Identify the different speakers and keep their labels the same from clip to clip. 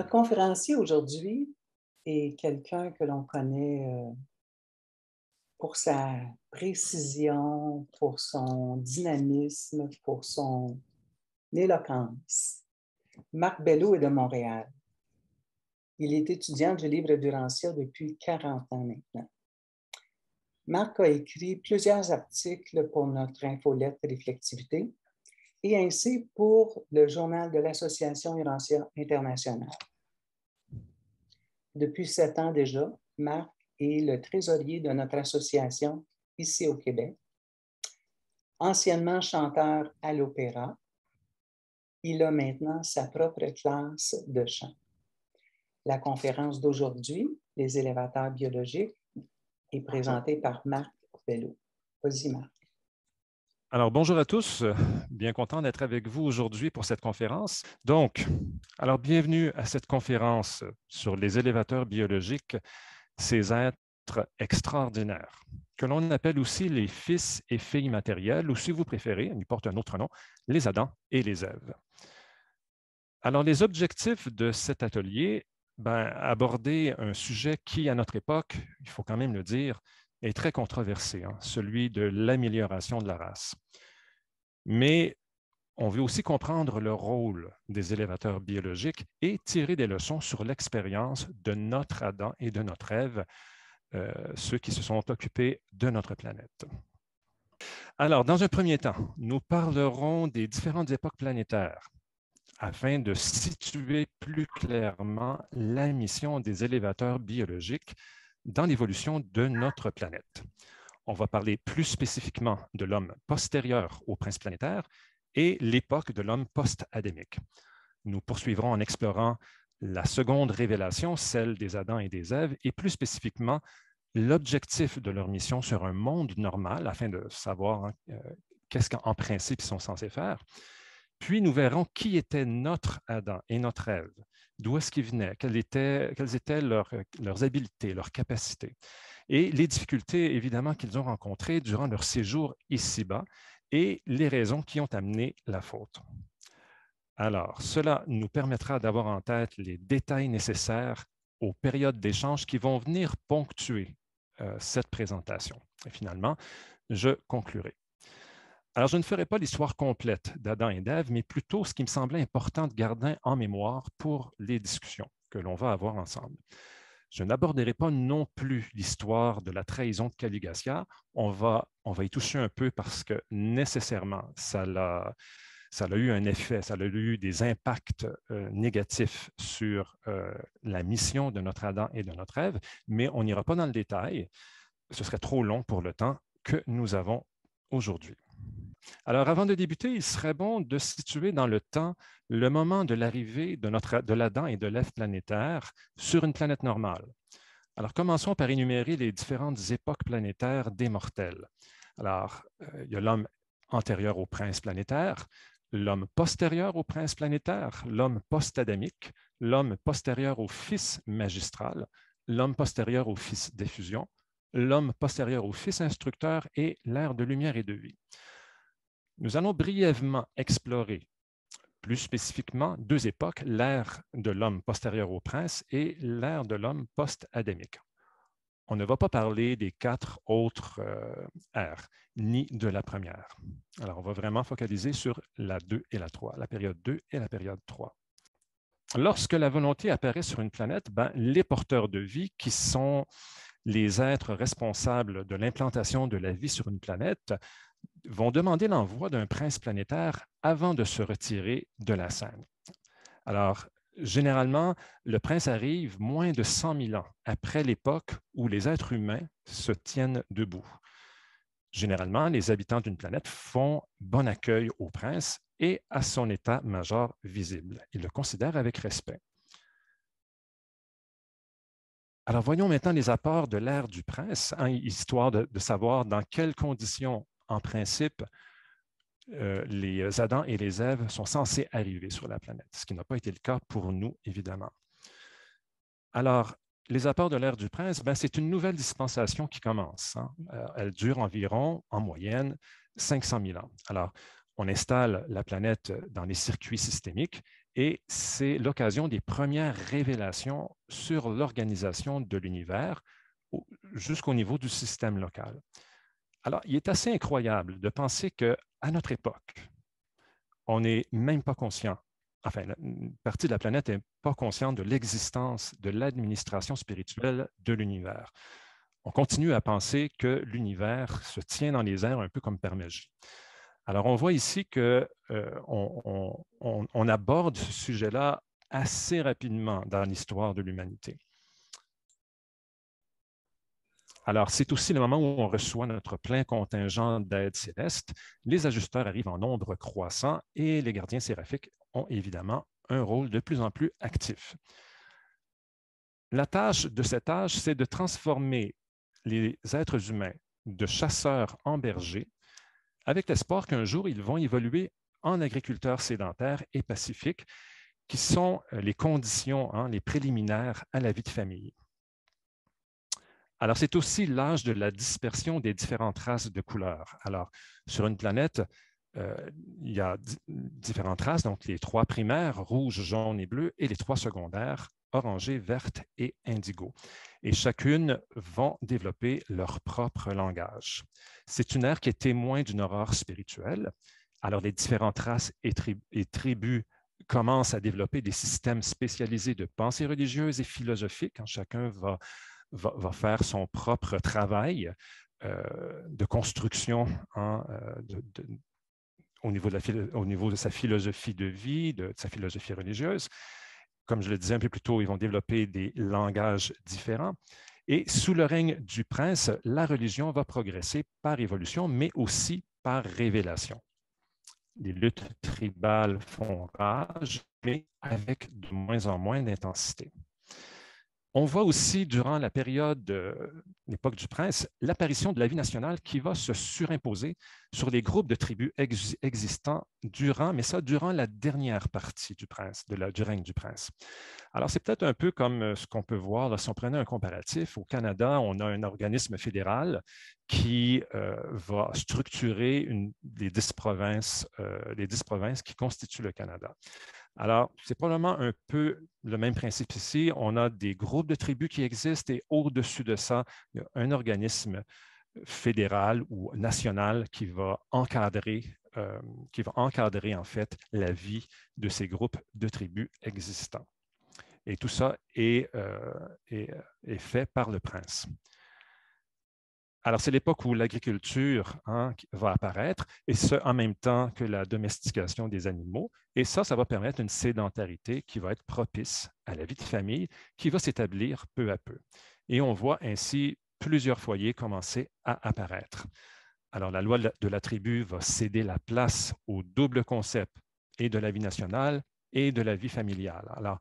Speaker 1: Notre conférencier aujourd'hui est quelqu'un que l'on connaît pour sa précision, pour son dynamisme, pour son éloquence. Marc Belleau est de Montréal. Il est étudiant du livre Durancia depuis 40 ans maintenant. Marc a écrit plusieurs articles pour notre infolette Réflectivité et ainsi pour le journal de l'Association Urantia Internationale. Depuis 7 ans déjà, Marc est le trésorier de notre association ici au Québec. Anciennement chanteur à l'opéra, il a maintenant sa propre classe de chant. La conférence d'aujourd'hui, les élévateurs biologiques, est présentée par Marc Belleau. Vas-y, Marc.
Speaker 2: Alors, bonjour à tous. Bien content d'être avec vous aujourd'hui pour cette conférence. Donc, bienvenue à cette conférence sur les élévateurs biologiques, ces êtres extraordinaires, que l'on appelle aussi les fils et filles matériels, ou si vous préférez, ils portent un autre nom, les Adam et les Èves. Alors, les objectifs de cet atelier, aborder un sujet qui, à notre époque, il faut quand même le dire, est très controversé, celui de l'amélioration de la race. Mais on veut aussi comprendre le rôle des élévateurs biologiques et tirer des leçons sur l'expérience de notre Adam et de notre Ève, ceux qui se sont occupés de notre planète. Alors, dans un premier temps, nous parlerons des différentes époques planétaires afin de situer plus clairement la mission des élévateurs biologiques dans l'évolution de notre planète. On va parler plus spécifiquement de l'homme postérieur au prince planétaire et l'époque de l'homme post-adamique. Nous poursuivrons en explorant la seconde révélation, celle des Adam et des Èves, et plus spécifiquement l'objectif de leur mission sur un monde normal afin de savoir qu'est-ce qu'en principe ils sont censés faire. Puis nous verrons qui était notre Adam et notre Ève, d'où est-ce qu'ils venaient, quelles étaient leurs habiletés, leurs capacités, et les difficultés évidemment qu'ils ont rencontrées durant leur séjour ici-bas et les raisons qui ont amené la faute. Alors, cela nous permettra d'avoir en tête les détails nécessaires aux périodes d'échange qui vont venir ponctuer cette présentation. Et finalement, je conclurai. Alors, je ne ferai pas l'histoire complète d'Adam et d'Ève, mais plutôt ce qui me semblait important de garder en mémoire pour les discussions que l'on va avoir ensemble. Je n'aborderai pas non plus l'histoire de la trahison de Caligastia. On va y toucher un peu parce que nécessairement, ça a eu un effet, ça a eu des impacts négatifs sur la mission de notre Adam et de notre Ève, mais on n'ira pas dans le détail. Ce serait trop long pour le temps que nous avons aujourd'hui. Alors, avant de débuter, il serait bon de situer dans le temps le moment de l'arrivée de l'Adam et de l'Ève planétaire sur une planète normale. Alors, commençons par énumérer les différentes époques planétaires des mortels. Alors, il y a l'homme antérieur au prince planétaire, l'homme postérieur au prince planétaire, l'homme post-adamique, l'homme postérieur au fils magistral, l'homme postérieur au fils d'effusion, l'homme postérieur au fils instructeur et l'ère de lumière et de vie. Nous allons brièvement explorer plus spécifiquement deux époques, l'ère de l'homme postérieur au prince et l'ère de l'homme post-adamique. On ne va pas parler des 4 autres ères, ni de la première. Alors, on va vraiment focaliser sur la 2 et la 3, la période 2 et la période 3. Lorsque la volonté apparaît sur une planète, les porteurs de vie, qui sont les êtres responsables de l'implantation de la vie sur une planète, vont demander l'envoi d'un prince planétaire avant de se retirer de la scène. Alors, généralement, le prince arrive moins de 100 000 ans après l'époque où les êtres humains se tiennent debout. Généralement, les habitants d'une planète font bon accueil au prince et à son état-major visible. Ils le considèrent avec respect. Alors, voyons maintenant les apports de l'ère du prince, histoire de savoir dans quelles conditions, en principe, les Adam et les Èves sont censés arriver sur la planète, ce qui n'a pas été le cas pour nous, évidemment. Alors, les apports de l'ère du prince, c'est une nouvelle dispensation qui commence. Elle dure environ, en moyenne, 500 000 ans. Alors, on installe la planète dans les circuits systémiques et c'est l'occasion des premières révélations sur l'organisation de l'univers jusqu'au niveau du système local. Alors, il est assez incroyable de penser qu'à notre époque, on n'est même pas conscient, enfin, une partie de la planète n'est pas consciente de l'existence de l'administration spirituelle de l'univers. On continue à penser que l'univers se tient dans les airs un peu comme par magie. Alors, on voit ici qu'on aborde ce sujet-là assez rapidement dans l'histoire de l'humanité. Alors, c'est aussi le moment où on reçoit notre plein contingent d'aide céleste. Les ajusteurs arrivent en nombre croissant et les gardiens séraphiques ont évidemment un rôle de plus en plus actif. La tâche de cet âge, c'est de transformer les êtres humains de chasseurs en bergers, avec l'espoir qu'un jour, ils vont évoluer en agriculteurs sédentaires et pacifiques, qui sont les conditions, les préliminaires à la vie de famille. Alors, c'est aussi l'âge de la dispersion des différentes races de couleurs. Alors, sur une planète, il y a différentes races, donc les 3 primaires, rouge, jaune et bleu, et les 3 secondaires, orangé, verte et indigo. Et chacune vont développer leur propre langage. C'est une ère qui est témoin d'une aurore spirituelle. Alors, les différentes races et tribus commencent à développer des systèmes spécialisés de pensée religieuse et philosophique, quand chacun va faire son propre travail de construction au niveau de sa philosophie de vie, de sa philosophie religieuse. Comme je le disais un peu plus tôt, ils vont développer des langages différents. Et sous le règne du prince, la religion va progresser par évolution, mais aussi par révélation. Les luttes tribales font rage, mais avec de moins en moins d'intensité. On voit aussi, durant la période de l'époque du prince, l'apparition de la vie nationale qui va se surimposer sur les groupes de tribus existants durant la dernière partie du règne du prince. Alors, c'est peut-être un peu comme ce qu'on peut voir, là, si on prenait un comparatif. Au Canada, on a un organisme fédéral qui va structurer les 10 provinces qui constituent le Canada. Alors, c'est probablement un peu le même principe ici. On a des groupes de tribus qui existent et au-dessus de ça, il y a un organisme fédéral ou national qui va encadrer en fait la vie de ces groupes de tribus existants. Et tout ça est fait par le prince. Alors, c'est l'époque où l'agriculture va apparaître, et ce, en même temps que la domestication des animaux. Et ça va permettre une sédentarité qui va être propice à la vie de famille, qui va s'établir peu à peu. Et on voit ainsi plusieurs foyers commencer à apparaître. Alors, la loi de la tribu va céder la place au double concept et de la vie nationale et de la vie familiale. Alors,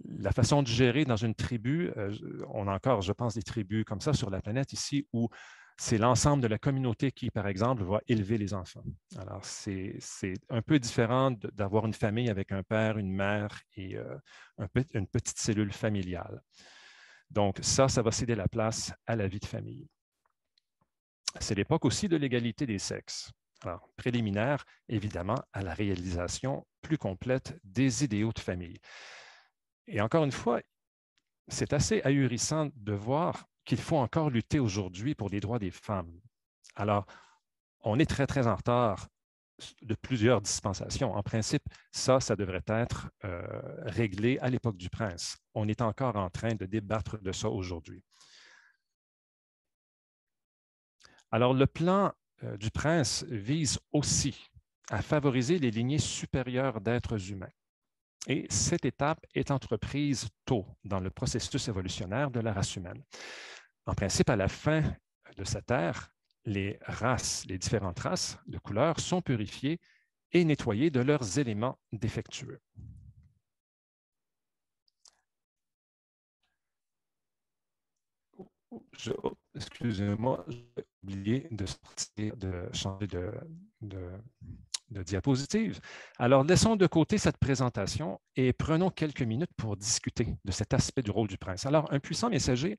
Speaker 2: la façon de gérer dans une tribu, on a encore, je pense, des tribus comme ça sur la planète ici où c'est l'ensemble de la communauté qui, par exemple, va élever les enfants. Alors, c'est un peu différent d'avoir une famille avec un père, une mère et une petite cellule familiale. Donc, ça va céder la place à la vie de famille. C'est l'époque aussi de l'égalité des sexes. Alors, préliminaire, évidemment, à la réalisation plus complète des idéaux de famille. Et encore une fois, c'est assez ahurissant de voir qu'il faut encore lutter aujourd'hui pour les droits des femmes. Alors, on est très, très en retard de plusieurs dispensations. En principe, ça devrait être réglé à l'époque du prince. On est encore en train de débattre de ça aujourd'hui. Alors, le plan du prince vise aussi à favoriser les lignées supérieures d'êtres humains. Et cette étape est entreprise tôt dans le processus évolutionnaire de la race humaine. En principe, à la fin de cette ère, les différentes races de couleurs sont purifiées et nettoyées de leurs éléments défectueux. Excusez-moi, j'ai oublié de changer de diapositive. Alors, laissons de côté cette présentation et prenons quelques minutes pour discuter de cet aspect du rôle du prince. Alors, un puissant messager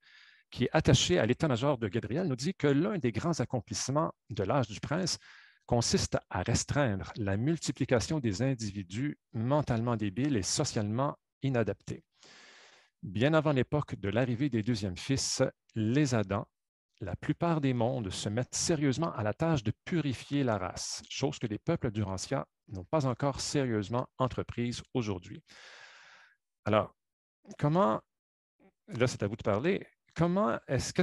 Speaker 2: qui est attaché à l'état-major de Gabriel nous dit que l'un des grands accomplissements de l'âge du prince consiste à restreindre la multiplication des individus mentalement débiles et socialement inadaptés. Bien avant l'époque de l'arrivée des deuxièmes fils, les Adams, la plupart des mondes se mettent sérieusement à la tâche de purifier la race, chose que les peuples d'Urantia n'ont pas encore sérieusement entreprise aujourd'hui. Alors, comment, là c'est à vous de parler, comment est-ce que,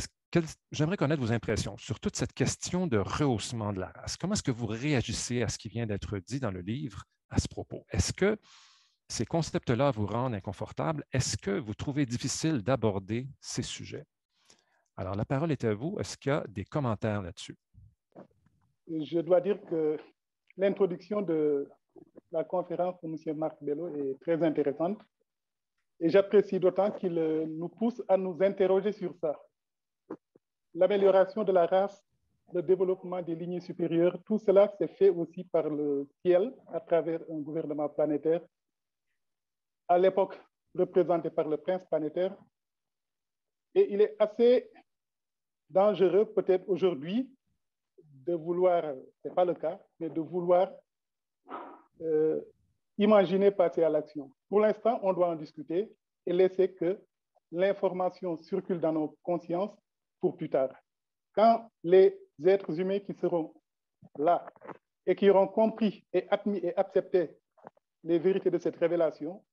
Speaker 2: j'aimerais connaître vos impressions sur toute cette question de rehaussement de la race. Comment est-ce que vous réagissez à ce qui vient d'être dit dans le livre à ce propos? Est-ce que ces concepts-là vous rendent inconfortable? Est-ce que vous trouvez difficile d'aborder ces sujets? Alors, la parole est à vous. Est-ce qu'il y a des commentaires là-dessus?
Speaker 3: Je dois dire que l'introduction de la conférence de M. Marc Bello est très intéressante et j'apprécie d'autant qu'il nous pousse à nous interroger sur ça. L'amélioration de la race, le développement des lignées supérieures, tout cela s'est fait aussi par le ciel à travers un gouvernement planétaire, à l'époque représenté par le prince planétaire. Et il est assez dangereux peut-être aujourd'hui de vouloir, ce n'est pas le cas, mais de vouloir imaginer passer à l'action. Pour l'instant, on doit en discuter et laisser que l'information circule dans nos consciences pour plus tard. Quand les êtres humains qui seront là et qui auront compris et admis et accepté les vérités de cette révélation,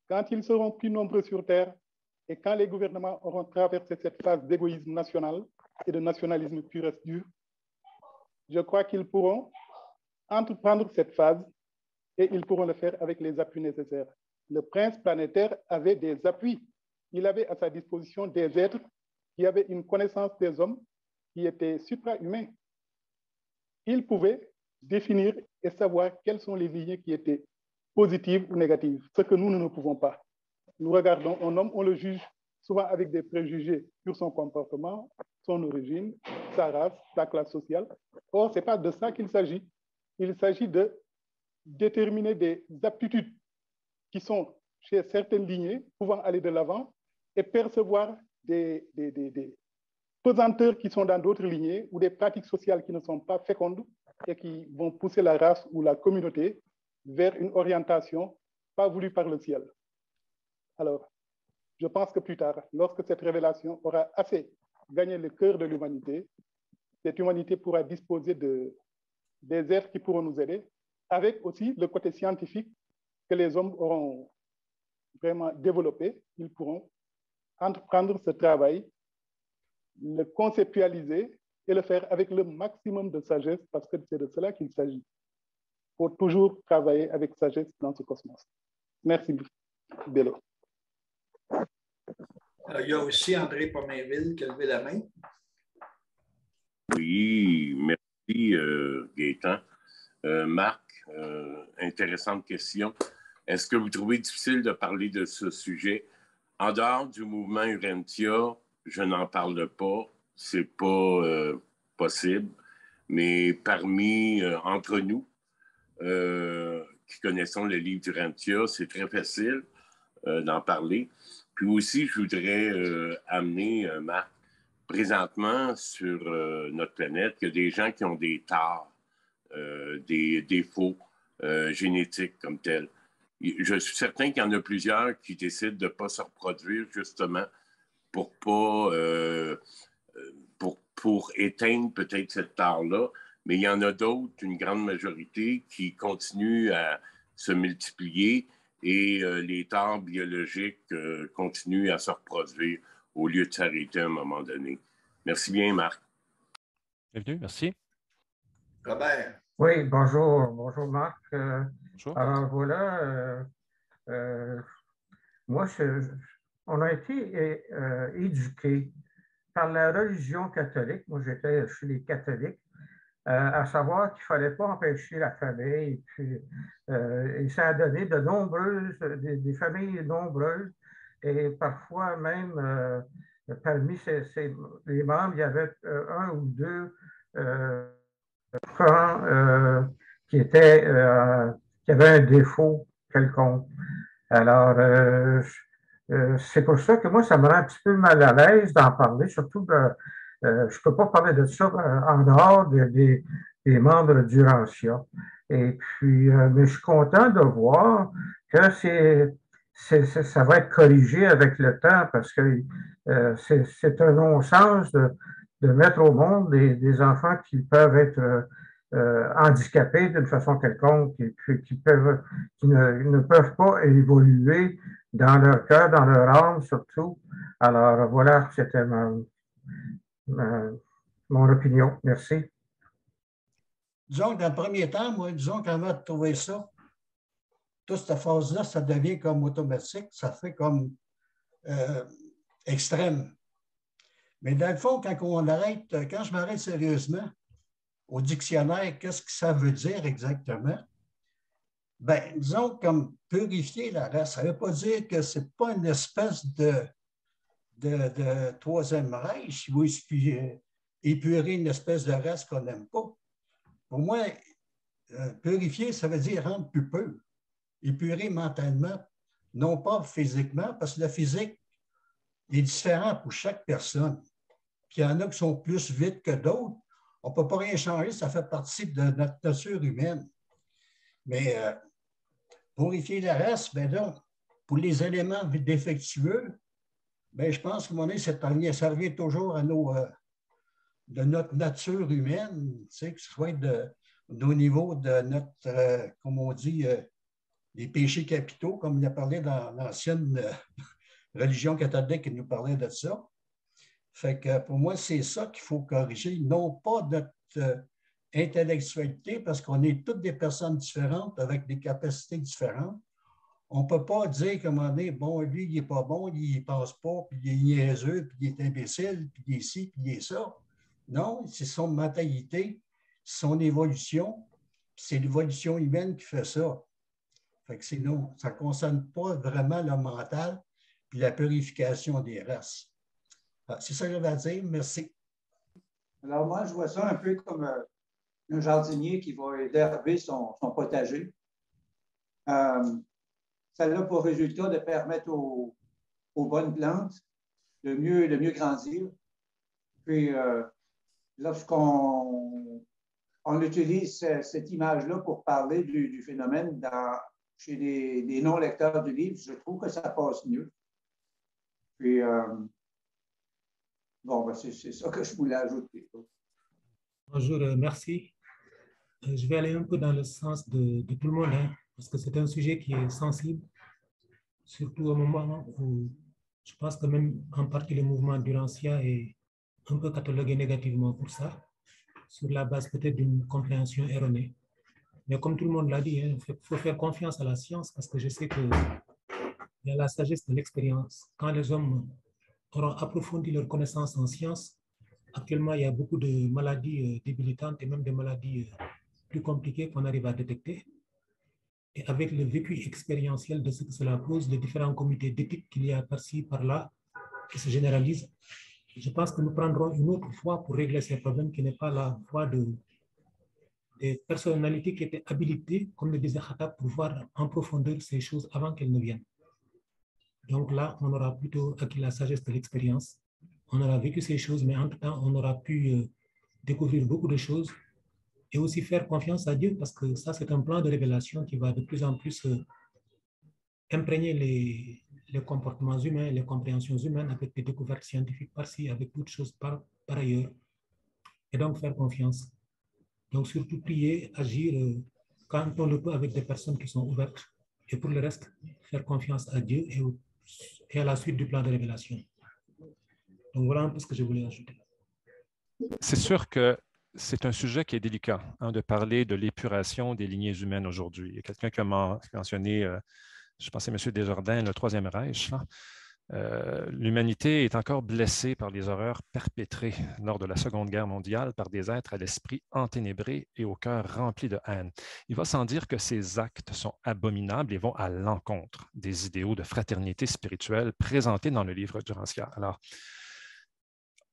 Speaker 3: quand ils seront plus nombreux sur Terre et quand les gouvernements auront traversé cette phase d'égoïsme national et de nationalisme pur et dur, je crois qu'ils pourront entreprendre cette phase et ils pourront le faire avec les appuis nécessaires. Le prince planétaire avait des appuis. Il avait à sa disposition des êtres qui avaient une connaissance des hommes qui était supra-humain. Il pouvait définir et savoir quelles sont les lignées qui étaient positives ou négatives, ce que nous ne pouvons pas. Nous regardons un homme, on le juge souvent avec des préjugés sur son comportement, son origine, sa race, sa classe sociale. Or, ce n'est pas de ça qu'il s'agit. Il s'agit de déterminer des aptitudes qui sont chez certaines lignées, pouvant aller de l'avant et percevoir des pesanteurs qui sont dans d'autres lignées ou des pratiques sociales qui ne sont pas fécondes et qui vont pousser la race ou la communauté vers une orientation pas voulue par le ciel. Alors, je pense que plus tard, lorsque cette révélation aura assez gagné le cœur de l'humanité, cette humanité pourra disposer des êtres qui pourront nous aider, avec aussi le côté scientifique que les hommes auront vraiment développé. Ils pourront entreprendre ce travail, le conceptualiser et le faire avec le maximum de sagesse, parce que c'est de cela qu'il s'agit. Il faut toujours travailler avec sagesse dans ce cosmos. Merci, Bello.
Speaker 4: Il y a aussi André Pomainville qui a levé la main.
Speaker 5: Oui, merci Gaétan. Marc, intéressante question. Est-ce que vous trouvez difficile de parler de ce sujet? En dehors du mouvement Urantia, je n'en parle pas. C'est pas possible. Mais parmi, entre nous, qui connaissons le livre d'Urantia, c'est très facile d'en parler. Puis aussi, je voudrais amener, Marc, présentement sur notre planète, il y a des gens qui ont des torts, des défauts génétiques comme tels. Je suis certain qu'il y en a plusieurs qui décident de ne pas se reproduire justement pour éteindre peut-être cette tare-là, mais il y en a d'autres, une grande majorité, qui continuent à se multiplier et les tares biologiques continuent à se reproduire au lieu de s'arrêter à un moment donné. Merci bien, Marc.
Speaker 2: Bienvenue, merci.
Speaker 4: Robert.
Speaker 6: Oui, bonjour. Bonjour, Marc.
Speaker 2: Bonjour.
Speaker 6: Alors voilà, moi, on a été éduqués par la religion catholique. Moi, j'étais chez les catholiques, à savoir qu'il ne fallait pas empêcher la famille. Et ça a donné de nombreuses, des familles nombreuses. Et parfois même, parmi les membres, il y avait un ou deux enfants qui avaient un défaut quelconque. Alors, c'est pour ça que moi, ça me rend un petit peu mal à l'aise d'en parler, surtout je ne peux pas parler de ça en dehors les membres du Rancia. Et puis, mais je suis content de voir que ça va être corrigé avec le temps parce que c'est un non-sens de mettre au monde des enfants qui peuvent être handicapés d'une façon quelconque et puis qui ne peuvent pas évoluer dans leur cœur, dans leur âme surtout. Alors voilà, c'était mon opinion. Merci.
Speaker 7: Disons que dans le premier temps, moi, disons qu'avant de trouver ça, toute cette phase-là, ça devient comme automatique, ça fait comme extrême. Mais dans le fond, quand je m'arrête sérieusement au dictionnaire, qu'est-ce que ça veut dire exactement? Bien, disons comme purifier la race, ça ne veut pas dire que ce n'est pas une espèce de Troisième Reich, il faut épurer une espèce de race qu'on n'aime pas. Pour moi, purifier, ça veut dire rendre plus pur. Épurer mentalement, non pas physiquement, parce que le physique est différent pour chaque personne. Puis il y en a qui sont plus vite que d'autres. On ne peut pas rien changer, ça fait partie de notre nature humaine. Mais purifier la race, bien là, pour les éléments défectueux, bien, je pense qu'à un moment donné, ça revient toujours à de notre nature humaine, tu sais, que ce soit au niveau de notre, comme on dit, les péchés capitaux, comme il a parlé dans l'ancienne religion catholique qui nous parlait de ça. Fait que pour moi, c'est ça qu'il faut corriger, non pas notre intellectualité, parce qu'on est toutes des personnes différentes avec des capacités différentes. On ne peut pas dire qu'à un moment donné, bon, lui, il n'est pas bon, il ne pense pas, puis il est niaiseux, puis il est imbécile, puis il est ci, puis il est ça. Non, c'est son mentalité, son évolution, c'est l'évolution humaine qui fait ça. Fait que sinon, ça ne concerne pas vraiment le mental puis la purification des races. C'est ça que j'avais à dire. Merci.
Speaker 8: Alors moi, je vois ça un peu comme un jardinier qui va herber son potager. Ça a pour résultat de permettre aux bonnes plantes de mieux grandir. Puis, lorsqu'on utilise cette image-là pour parler du phénomène chez des non-lecteurs du livre, je trouve que ça passe mieux. Puis, bon, ben c'est ça que je voulais ajouter.
Speaker 9: Bonjour, merci. Je vais aller un peu dans le sens de tout le monde, hein, parce que c'est un sujet qui est sensible, surtout au moment où je pense que même en partie le mouvement Durancia est un peu catalogué négativement pour ça, sur la base peut-être d'une compréhension erronée. Mais comme tout le monde l'a dit, il faut faire confiance à la science parce que je sais qu'il y a la sagesse de l'expérience. Quand les hommes auront approfondi leur connaissance en science, actuellement, il y a beaucoup de maladies débilitantes et même des maladies plus compliquées qu'on arrive à détecter. Et avec le vécu expérientiel de ce que cela cause, les différents comités d'éthique qu'il y a par-ci, par-là, qui se généralisent, je pense que nous prendrons une autre fois pour régler ces problèmes qui n'est pas la voie des personnalités qui étaient habilitées, comme le disait Khattab, pour voir en profondeur ces choses avant qu'elles ne viennent. Donc là, on aura plutôt acquis la sagesse de l'expérience. On aura vécu ces choses, mais entre-temps, on aura pu découvrir beaucoup de choses et aussi faire confiance à Dieu, parce que ça, c'est un plan de révélation qui va de plus en plus imprégner les comportements humains, les compréhensions humaines avec des découvertes scientifiques par-ci, avec d'autres choses par ailleurs. Et donc, faire confiance. Donc, surtout prier, agir quand on le peut avec des personnes qui sont ouvertes. Et pour le reste, faire confiance à Dieu et à la suite du plan de révélation. Donc, voilà un peu ce que je voulais ajouter.
Speaker 2: C'est sûr que c'est un sujet qui est délicat, hein, de parler de l'épuration des lignées humaines aujourd'hui. Il y a quelqu'un qui a mentionné, je pense que c'est M. Desjardins, le Troisième Reich. L'humanité est encore blessée par les horreurs perpétrées lors de la Seconde Guerre mondiale par des êtres à l'esprit enténébré et au cœur rempli de haine. Il va sans dire que ces actes sont abominables et vont à l'encontre des idéaux de fraternité spirituelle présentés dans le livre Durancia. Alors,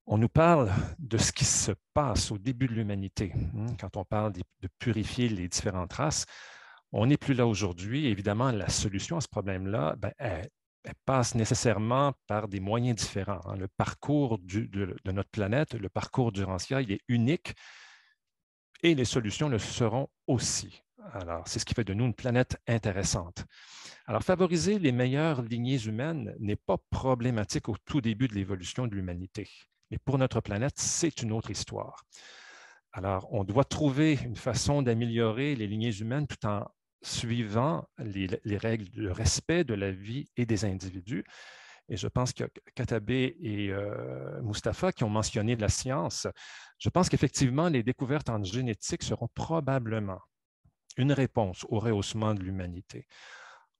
Speaker 2: on nous parle de ce qui se passe au début de l'humanité, quand on parle de purifier les différentes races. On n'est plus là aujourd'hui. Évidemment, la solution à ce problème-là, elle passe nécessairement par des moyens différents. Le parcours de notre planète, le parcours Durancia, il est unique Et les solutions le seront aussi. Alors, c'est ce qui fait de nous une planète intéressante. Alors, favoriser les meilleures lignées humaines n'est pas problématique au tout début de l'évolution de l'humanité. Mais pour notre planète, c'est une autre histoire. Alors, on doit trouver une façon d'améliorer les lignées humaines tout en suivant les règles de respect de la vie et des individus. Et je pense que Katabé et Mustapha qui ont mentionné la science, je pense qu'effectivement, les découvertes en génétique seront probablement une réponse au rehaussement de l'humanité.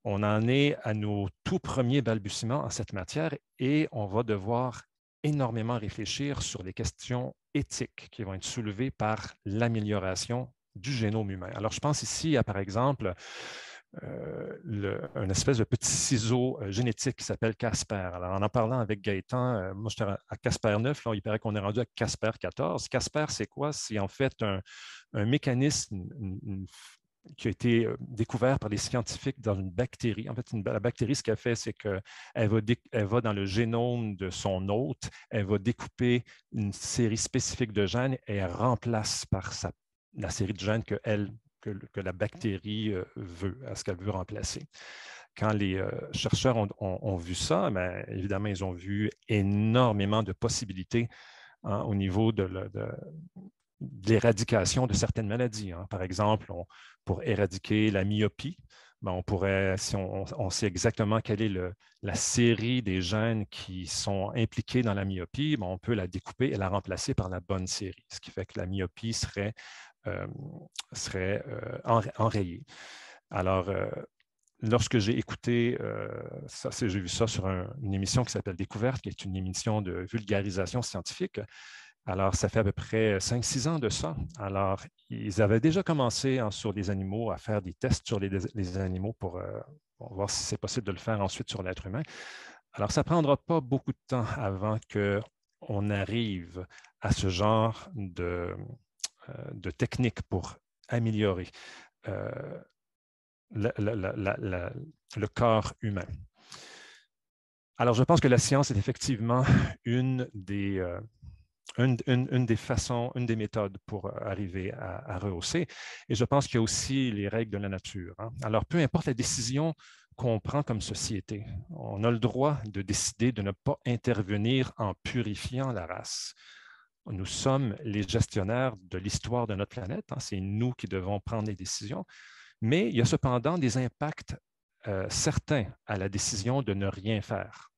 Speaker 2: On en est à nos tout premiers balbutiements en cette matière et on va devoir énormément réfléchir sur les questions éthiques qui vont être soulevées par l'amélioration du génome humain. Alors, je pense ici à, par exemple, une espèce de petit ciseau génétique qui s'appelle CRISPR. Alors, en parlant avec Gaëtan, moi, j'étais à CRISPR 9, là, il paraît qu'on est rendu à CRISPR 14. CRISPR, c'est quoi? C'est en fait un mécanisme qui a été découvert par les scientifiques dans une bactérie. En fait, la bactérie, ce qu'elle fait, c'est qu'elle va dans le génome de son hôte, elle va découper une série spécifique de gènes et elle remplace par la série de gènes que la bactérie veut, à ce qu'elle veut remplacer. Quand les chercheurs ont vu ça, bien, évidemment, ils ont vu énormément de possibilités au niveau de l'éradication de certaines maladies. Par exemple, pour éradiquer la myopie, ben on pourrait, si on sait exactement quelle est la série des gènes qui sont impliqués dans la myopie, ben on peut la découper et la remplacer par la bonne série, ce qui fait que la myopie serait enrayée. Alors, lorsque j'ai écouté ça, j'ai vu ça sur une émission qui s'appelle Découverte, qui est une émission de vulgarisation scientifique. Alors, ça fait à peu près 5-6 ans de ça. Alors, ils avaient déjà commencé sur les animaux à faire des tests sur les animaux pour voir si c'est possible de le faire ensuite sur l'être humain. Alors, ça ne prendra pas beaucoup de temps avant qu'on arrive à ce genre de technique pour améliorer le corps humain. Alors, je pense que la science est effectivement une des façons, une des méthodes pour arriver à rehausser. Et je pense qu'il y a aussi les règles de la nature. Alors, peu importe la décision qu'on prend comme société, on a le droit de décider de ne pas intervenir en purifiant la race. Nous sommes les gestionnaires de l'histoire de notre planète. C'est nous qui devons prendre les décisions. Mais il y a cependant des impacts certains à la décision de ne rien faire.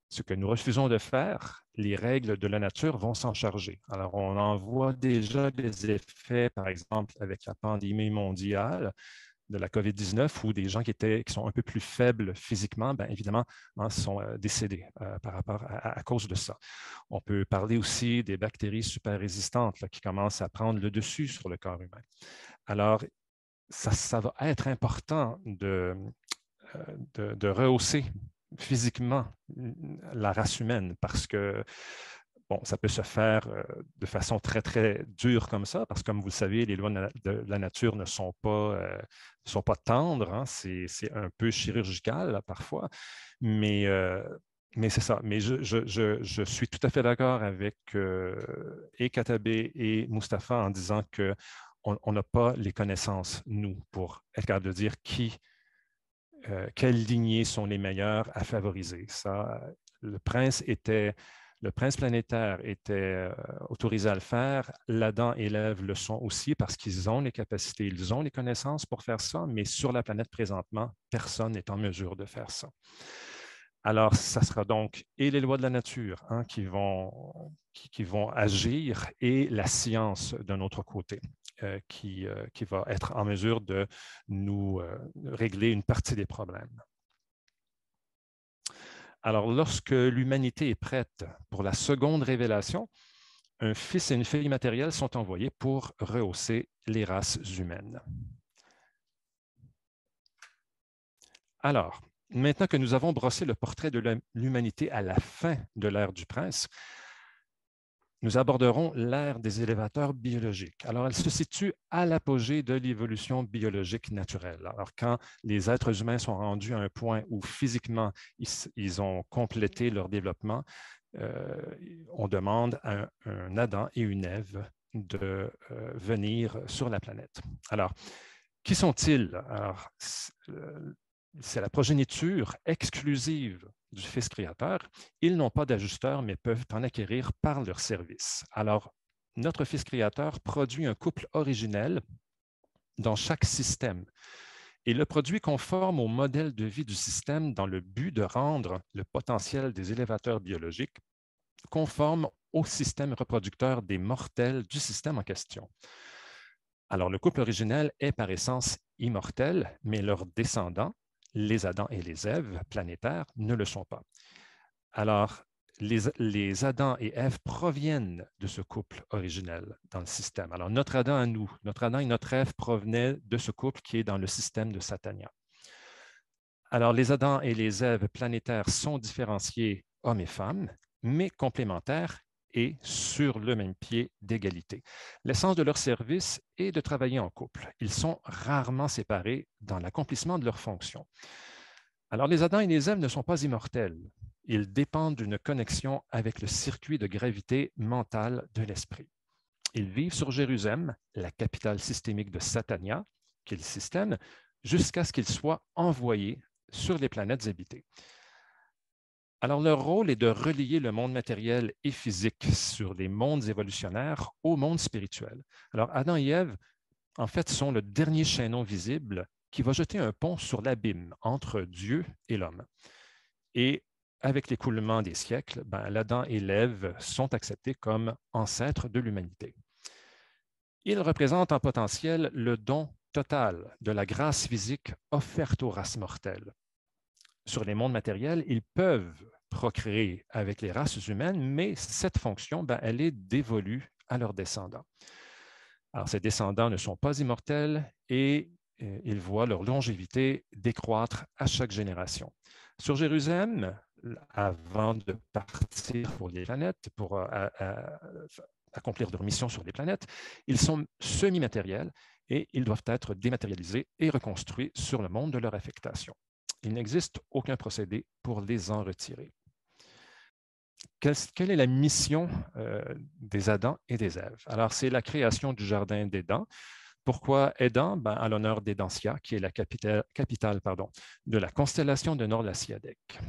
Speaker 2: Ce que nous refusons de faire, les règles de la nature vont s'en charger. Alors, on en voit déjà des effets, par exemple, avec la pandémie mondiale de la COVID-19, où des gens qui sont un peu plus faibles physiquement, bien évidemment, sont décédés à cause de ça. On peut parler aussi des bactéries super résistantes qui commencent à prendre le dessus sur le corps humain. Alors, ça va être important de rehausser physiquement la race humaine parce que, bon, ça peut se faire de façon très, très dure comme ça, parce que, comme vous le savez, les lois de la nature ne sont pas tendres, c'est un peu chirurgical là, parfois, mais c'est ça. Mais je suis tout à fait d'accord avec et Katabé et Mustapha en disant qu'on n'a pas les connaissances, nous, pour être capable de dire quelles lignées sont les meilleures à favoriser. Ça, le prince planétaire était autorisé à le faire. L'Adam et l'Ève le sont aussi parce qu'ils ont les capacités, ils ont les connaissances pour faire ça, mais sur la planète présentement, personne n'est en mesure de faire ça. Alors, ça sera donc et les lois de la nature qui vont agir et la science d'un autre côté. Qui va être en mesure de nous régler une partie des problèmes. Alors, lorsque l'humanité est prête pour la seconde révélation, un fils et une fille matérielle sont envoyés pour rehausser les races humaines. Alors, maintenant que nous avons brossé le portrait de l'humanité à la fin de l'ère du prince, nous aborderons l'ère des élévateurs biologiques. Alors, elle se situe à l'apogée de l'évolution biologique naturelle. Alors, quand les êtres humains sont rendus à un point où physiquement, ils ont complété leur développement, on demande à un Adam et une Ève de venir sur la planète. Alors, qui sont-ils? Alors, c'est la progéniture exclusive du Fils créateur. Ils n'ont pas d'ajusteur, mais peuvent en acquérir par leur service. Alors, notre Fils créateur produit un couple originel dans chaque système et le produit conforme au modèle de vie du système dans le but de rendre le potentiel des élévateurs biologiques conforme au système reproducteur des mortels du système en question. Alors, le couple originel est par essence immortel, mais leurs descendants, les Adam et les Èves planétaires, ne le sont pas. Alors, les Adam et Ève proviennent de ce couple originel dans le système. Alors, notre Adam à nous, notre Adam et notre Ève provenaient de ce couple qui est dans le système de Satania. Alors, les Adam et les Èves planétaires sont différenciés hommes et femmes, mais complémentaires et sur le même pied d'égalité. L'essence de leur service est de travailler en couple. Ils sont rarement séparés dans l'accomplissement de leurs fonctions. Alors, les Adam et les Èves ne sont pas immortels. Ils dépendent d'une connexion avec le circuit de gravité mentale de l'esprit. Ils vivent sur Jérusalem, la capitale systémique de Satania, qui est le système, jusqu'à ce qu'ils soient envoyés sur les planètes habitées. Alors, leur rôle est de relier le monde matériel et physique sur les mondes évolutionnaires au monde spirituel. Alors, Adam et Ève, en fait, sont le dernier chaînon visible qui va jeter un pont sur l'abîme entre Dieu et l'homme. Et avec l'écoulement des siècles, l'Adam et l'Ève sont acceptés comme ancêtres de l'humanité. Ils représentent en potentiel le don total de la grâce physique offerte aux races mortelles. Sur les mondes matériels, ils peuvent procréer avec les races humaines, mais cette fonction, elle est dévolue à leurs descendants. Alors, ces descendants ne sont pas immortels et ils voient leur longévité décroître à chaque génération. Sur Jérusalem, avant de partir pour les planètes, pour accomplir leur mission sur les planètes, ils sont semi-matériels et ils doivent être dématérialisés et reconstruits sur le monde de leur affectation. Il n'existe aucun procédé pour les en retirer. Quelle est la mission des Adam et des Èves? Alors, c'est la création du jardin d'Éden. Pourquoi Éden? À l'honneur d'Édentia, qui est la capitale de la constellation de Nord-Laciadec.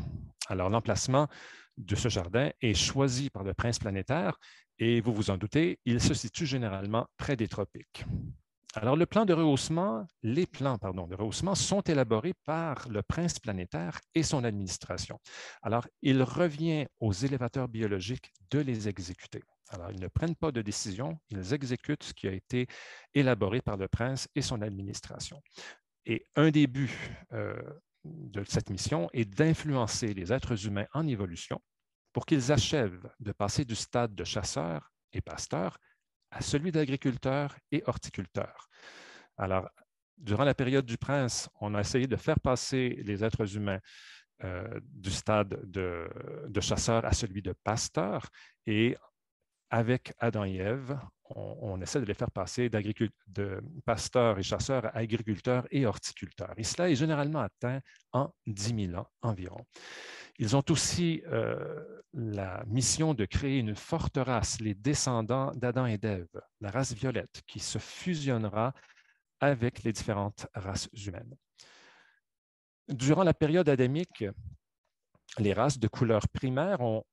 Speaker 2: Alors, l'emplacement de ce jardin est choisi par le prince planétaire et vous vous en doutez, il se situe généralement près des tropiques. Alors, les plans de rehaussement sont élaborés par le prince planétaire et son administration. Alors, il revient aux élévateurs biologiques de les exécuter. Alors, ils ne prennent pas de décision, ils exécutent ce qui a été élaboré par le prince et son administration. Et un des buts de cette mission est d'influencer les êtres humains en évolution pour qu'ils achèvent de passer du stade de chasseurs et pasteurs à celui d'agriculteurs et horticulteurs. Alors, durant la période du prince, on a essayé de faire passer les êtres humains du stade de chasseurs à celui de pasteurs et avec Adam et Ève, on essaie de les faire passer de pasteurs et chasseurs à agriculteurs et horticulteurs. Et cela est généralement atteint en 10 000 ans environ. Ils ont aussi la mission de créer une forte race, les descendants d'Adam et d'Ève, la race violette, qui se fusionnera avec les différentes races humaines. Durant la période adamique, les races de couleur primaire ont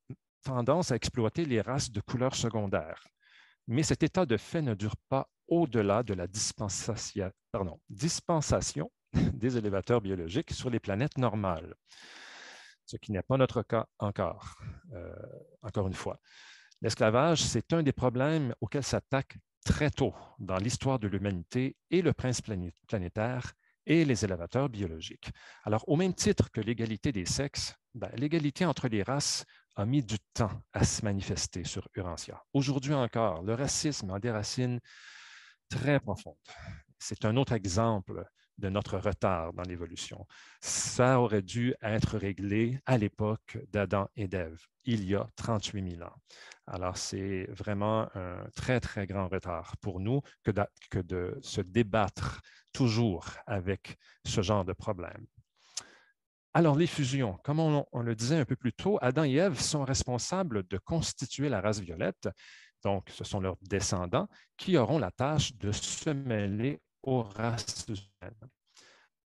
Speaker 2: tendance à exploiter les races de couleur secondaire. Mais cet état de fait ne dure pas au-delà de la dispensation des élévateurs biologiques sur les planètes normales, ce qui n'est pas notre cas encore une fois. L'esclavage, c'est un des problèmes auxquels s'attaque très tôt dans l'histoire de l'humanité et le prince planétaire et les élévateurs biologiques. Alors, au même titre que l'égalité des sexes, l'égalité entre les races a mis du temps à se manifester sur Urantia. Aujourd'hui encore, le racisme a des racines très profondes. C'est un autre exemple de notre retard dans l'évolution. Ça aurait dû être réglé à l'époque d'Adam et d'Ève, il y a 38 000 ans. Alors, c'est vraiment un très, très grand retard pour nous que de se débattre toujours avec ce genre de problème. Alors, les fusions, comme on le disait un peu plus tôt, Adam et Ève sont responsables de constituer la race violette, Donc, ce sont leurs descendants qui auront la tâche de se mêler aux races humaines.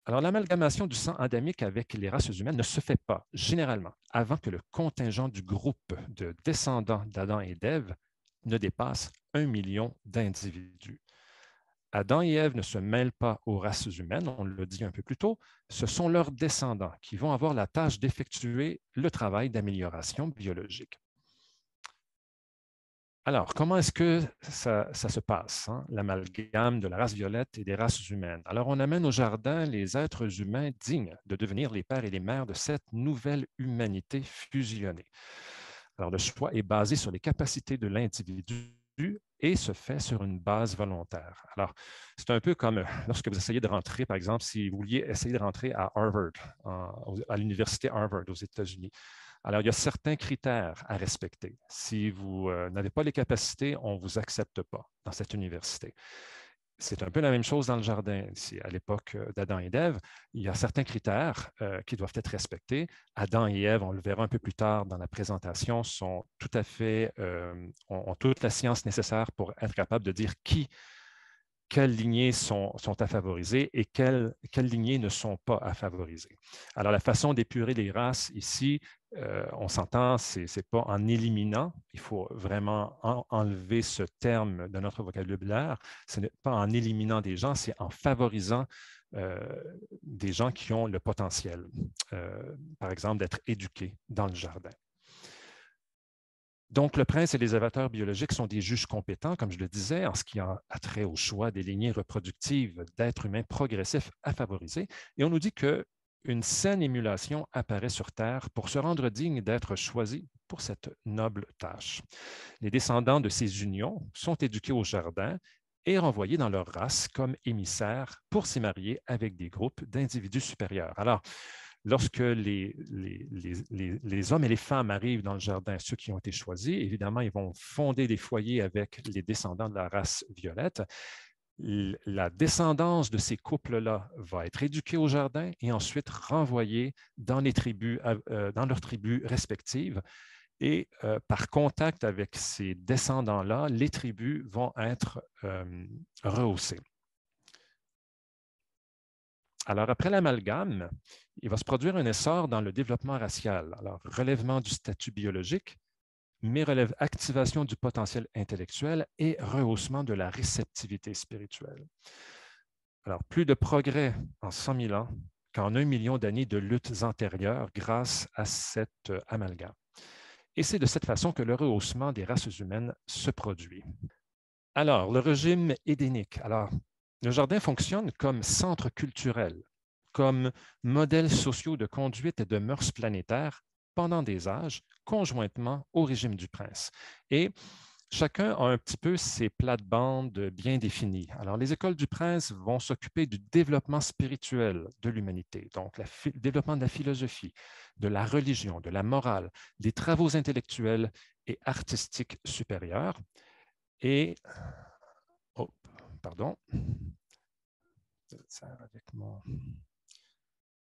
Speaker 2: Alors, l'amalgamation du sang adamique avec les races humaines ne se fait pas, généralement, avant que le contingent du groupe de descendants d'Adam et d'Ève ne dépasse 1 million d'individus. Adam et Ève ne se mêlent pas aux races humaines, on l'a dit un peu plus tôt, ce sont leurs descendants qui vont avoir la tâche d'effectuer le travail d'amélioration biologique. Alors, comment est-ce que ça se passe, hein, l'amalgame de la race violette et des races humaines? Alors, on amène au jardin les êtres humains dignes de devenir les pères et les mères de cette nouvelle humanité fusionnée. Alors, le choix est basé sur les capacités de l'individu et se fait sur une base volontaire. Alors, c'est un peu comme lorsque vous essayez de rentrer, par exemple, si vous vouliez essayer de rentrer à Harvard, à l'université Harvard aux États-Unis. Alors, il y a certains critères à respecter. Si vous n'avez pas les capacités, on ne vous accepte pas dans cette université. C'est un peu la même chose dans le jardin. À l'époque d'Adam et d'Ève, il y a certains critères qui doivent être respectés. Adam et Ève, on le verra un peu plus tard dans la présentation, sont tout à fait, ont toute la science nécessaire pour être capable de dire quelles lignées sont à favoriser et quelles lignées ne sont pas à favoriser. Alors, la façon d'épurer les races ici, on s'entend, ce n'est pas en éliminant, il faut vraiment enlever ce terme de notre vocabulaire, ce n'est pas en éliminant des gens, c'est en favorisant des gens qui ont le potentiel, par exemple, d'être éduqués dans le jardin. Donc, le prince et les élévateurs biologiques sont des juges compétents, comme je le disais, en ce qui a trait au choix des lignées reproductives d'êtres humains progressifs à favoriser. Et on nous dit qu'une saine émulation apparaît sur Terre pour se rendre digne d'être choisi pour cette noble tâche. Les descendants de ces unions sont éduqués au jardin et renvoyés dans leur race comme émissaires pour s'y marier avec des groupes d'individus supérieurs. Alors, lorsque les hommes et les femmes arrivent dans le jardin, ceux qui ont été choisis, évidemment, ils vont fonder des foyers avec les descendants de la race violette. La descendance de ces couples-là va être éduquée au jardin et ensuite renvoyée dans leurs tribus respectives. Et par contact avec ces descendants-là, les tribus vont être rehaussées. Alors, après l'amalgame, il va se produire un essor dans le développement racial. Alors, relèvement du statut biologique, mais relève activation du potentiel intellectuel et rehaussement de la réceptivité spirituelle. Alors, plus de progrès en 100 000 ans qu'en 1 million d'années de luttes antérieures grâce à cet amalgame. Et c'est de cette façon que le rehaussement des races humaines se produit. Alors, le régime édénique. Alors, le jardin fonctionne comme centre culturel, comme modèles sociaux de conduite et de mœurs planétaires pendant des âges, conjointement au régime du prince. Et chacun a un petit peu ses plates-bandes bien définies. Alors, les écoles du prince vont s'occuper du développement spirituel de l'humanité, donc le développement de la philosophie, de la religion, de la morale, des travaux intellectuels et artistiques supérieurs. Et,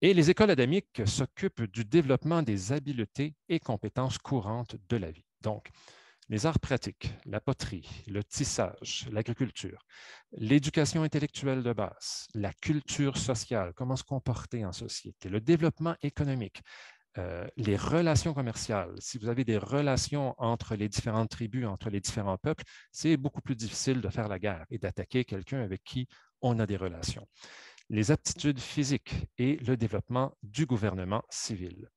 Speaker 2: Et les écoles adamiques s'occupent du développement des habiletés et compétences courantes de la vie. Donc, les arts pratiques, la poterie, le tissage, l'agriculture, l'éducation intellectuelle de base, la culture sociale, comment se comporter en société, le développement économique, les relations commerciales. Si vous avez des relations entre les différentes tribus, entre les différents peuples, c'est beaucoup plus difficile de faire la guerre et d'attaquer quelqu'un avec qui on a des relations. Les aptitudes physiques et le développement du gouvernement civil.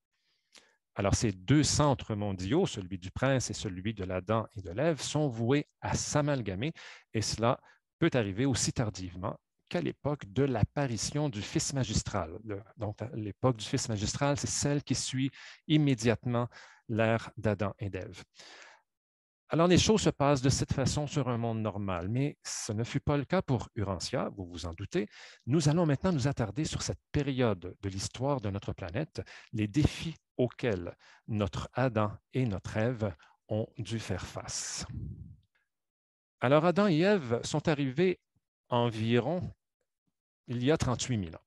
Speaker 2: Alors, ces deux centres mondiaux, celui du prince et celui de l'Adam et de l'Ève, sont voués à s'amalgamer et cela peut arriver aussi tardivement qu'à l'époque de l'apparition du fils magistral. Donc, l'époque du fils magistral, c'est celle qui suit immédiatement l'ère d'Adam et d'Ève. Alors, les choses se passent de cette façon sur un monde normal, mais ce ne fut pas le cas pour Urantia, vous vous en doutez. Nous allons maintenant nous attarder sur cette période de l'histoire de notre planète, les défis auxquels notre Adam et notre Ève ont dû faire face. Alors, Adam et Ève sont arrivés environ il y a 38 000 ans.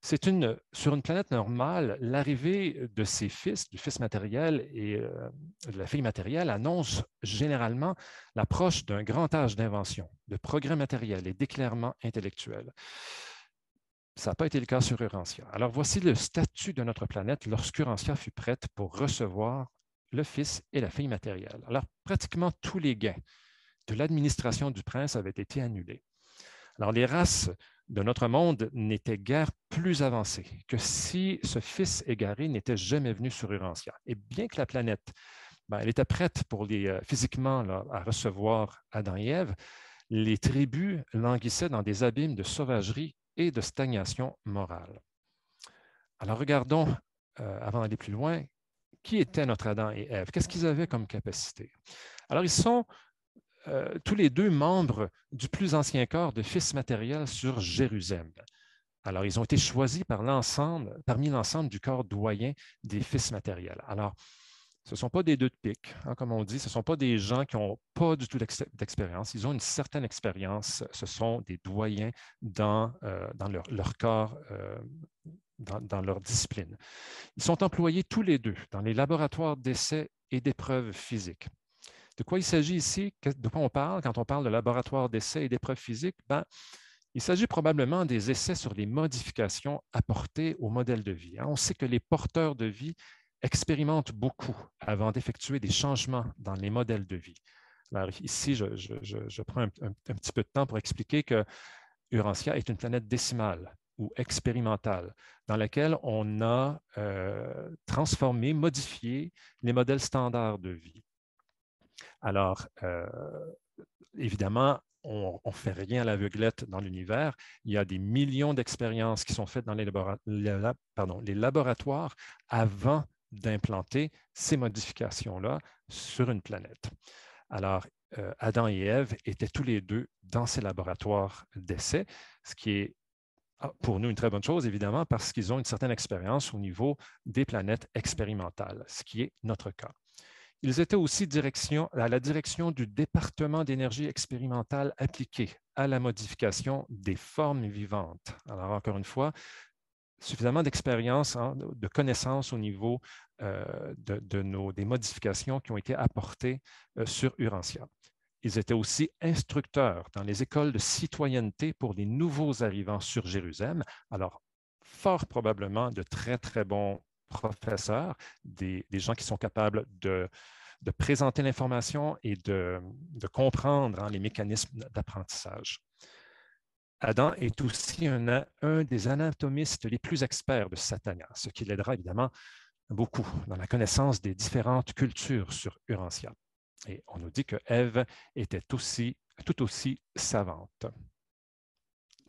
Speaker 2: Sur une planète normale, l'arrivée de ces fils, du fils matériel et de la fille matérielle, annonce généralement l'approche d'un grand âge d'invention, de progrès matériel et d'éclairement intellectuel. Ça n'a pas été le cas sur Urantia. Alors, voici le statut de notre planète lorsqu'Urantia fut prête pour recevoir le fils et la fille matérielle. Alors, pratiquement tous les gains de l'administration du prince avaient été annulés. Alors, les races de notre monde n'étaient guère plus avancées que si ce fils égaré n'était jamais venu sur Urantia. Et bien que la planète, elle était prête pour physiquement là, à recevoir Adam et Ève, les tribus languissaient dans des abîmes de sauvagerie et de stagnation morale. Alors, regardons, avant d'aller plus loin, qui étaient notre Adam et Ève? Qu'est-ce qu'ils avaient comme capacité? Alors, ils sont tous les deux membres du plus ancien corps de fils matériels sur Jérusalem. Alors, ils ont été choisis parmi l'ensemble du corps doyen des fils matériels. Alors, ce ne sont pas des deux de pique, hein, comme on dit, ce ne sont pas des gens qui n'ont pas du tout d'expérience. Ils ont une certaine expérience. Ce sont des doyens dans leur corps, dans leur discipline. Ils sont employés tous les deux dans les laboratoires d'essais et d'épreuves physiques. De quoi il s'agit ici? De quoi on parle quand on parle de laboratoire d'essais et d'épreuves physiques? Il s'agit probablement des essais sur les modifications apportées au modèle de vie. On sait que les porteurs de vie expérimentent beaucoup avant d'effectuer des changements dans les modèles de vie. Alors ici, je prends un petit peu de temps pour expliquer que Urantia est une planète décimale ou expérimentale dans laquelle on a transformé, modifié les modèles standards de vie. Alors, évidemment, on ne fait rien à l'aveuglette dans l'univers. Il y a des millions d'expériences qui sont faites dans les laboratoires avant d'implanter ces modifications-là sur une planète. Alors, Adam et Ève étaient tous les deux dans ces laboratoires d'essai, ce qui est pour nous une très bonne chose, évidemment, parce qu'ils ont une certaine expérience au niveau des planètes expérimentales, ce qui est notre cas. Ils étaient aussi à la direction du département d'énergie expérimentale appliquée à la modification des formes vivantes. Alors, encore une fois, suffisamment d'expérience, de connaissances au niveau des modifications qui ont été apportées sur Urantia. Ils étaient aussi instructeurs dans les écoles de citoyenneté pour les nouveaux arrivants sur Jérusalem. Alors, fort probablement de très, très bons professeurs, des gens qui sont capables de présenter l'information et de comprendre les mécanismes d'apprentissage. Adam est aussi un des anatomistes les plus experts de Satania, ce qui l'aidera évidemment beaucoup dans la connaissance des différentes cultures sur Urantia. Et on nous dit que Ève était tout aussi savante.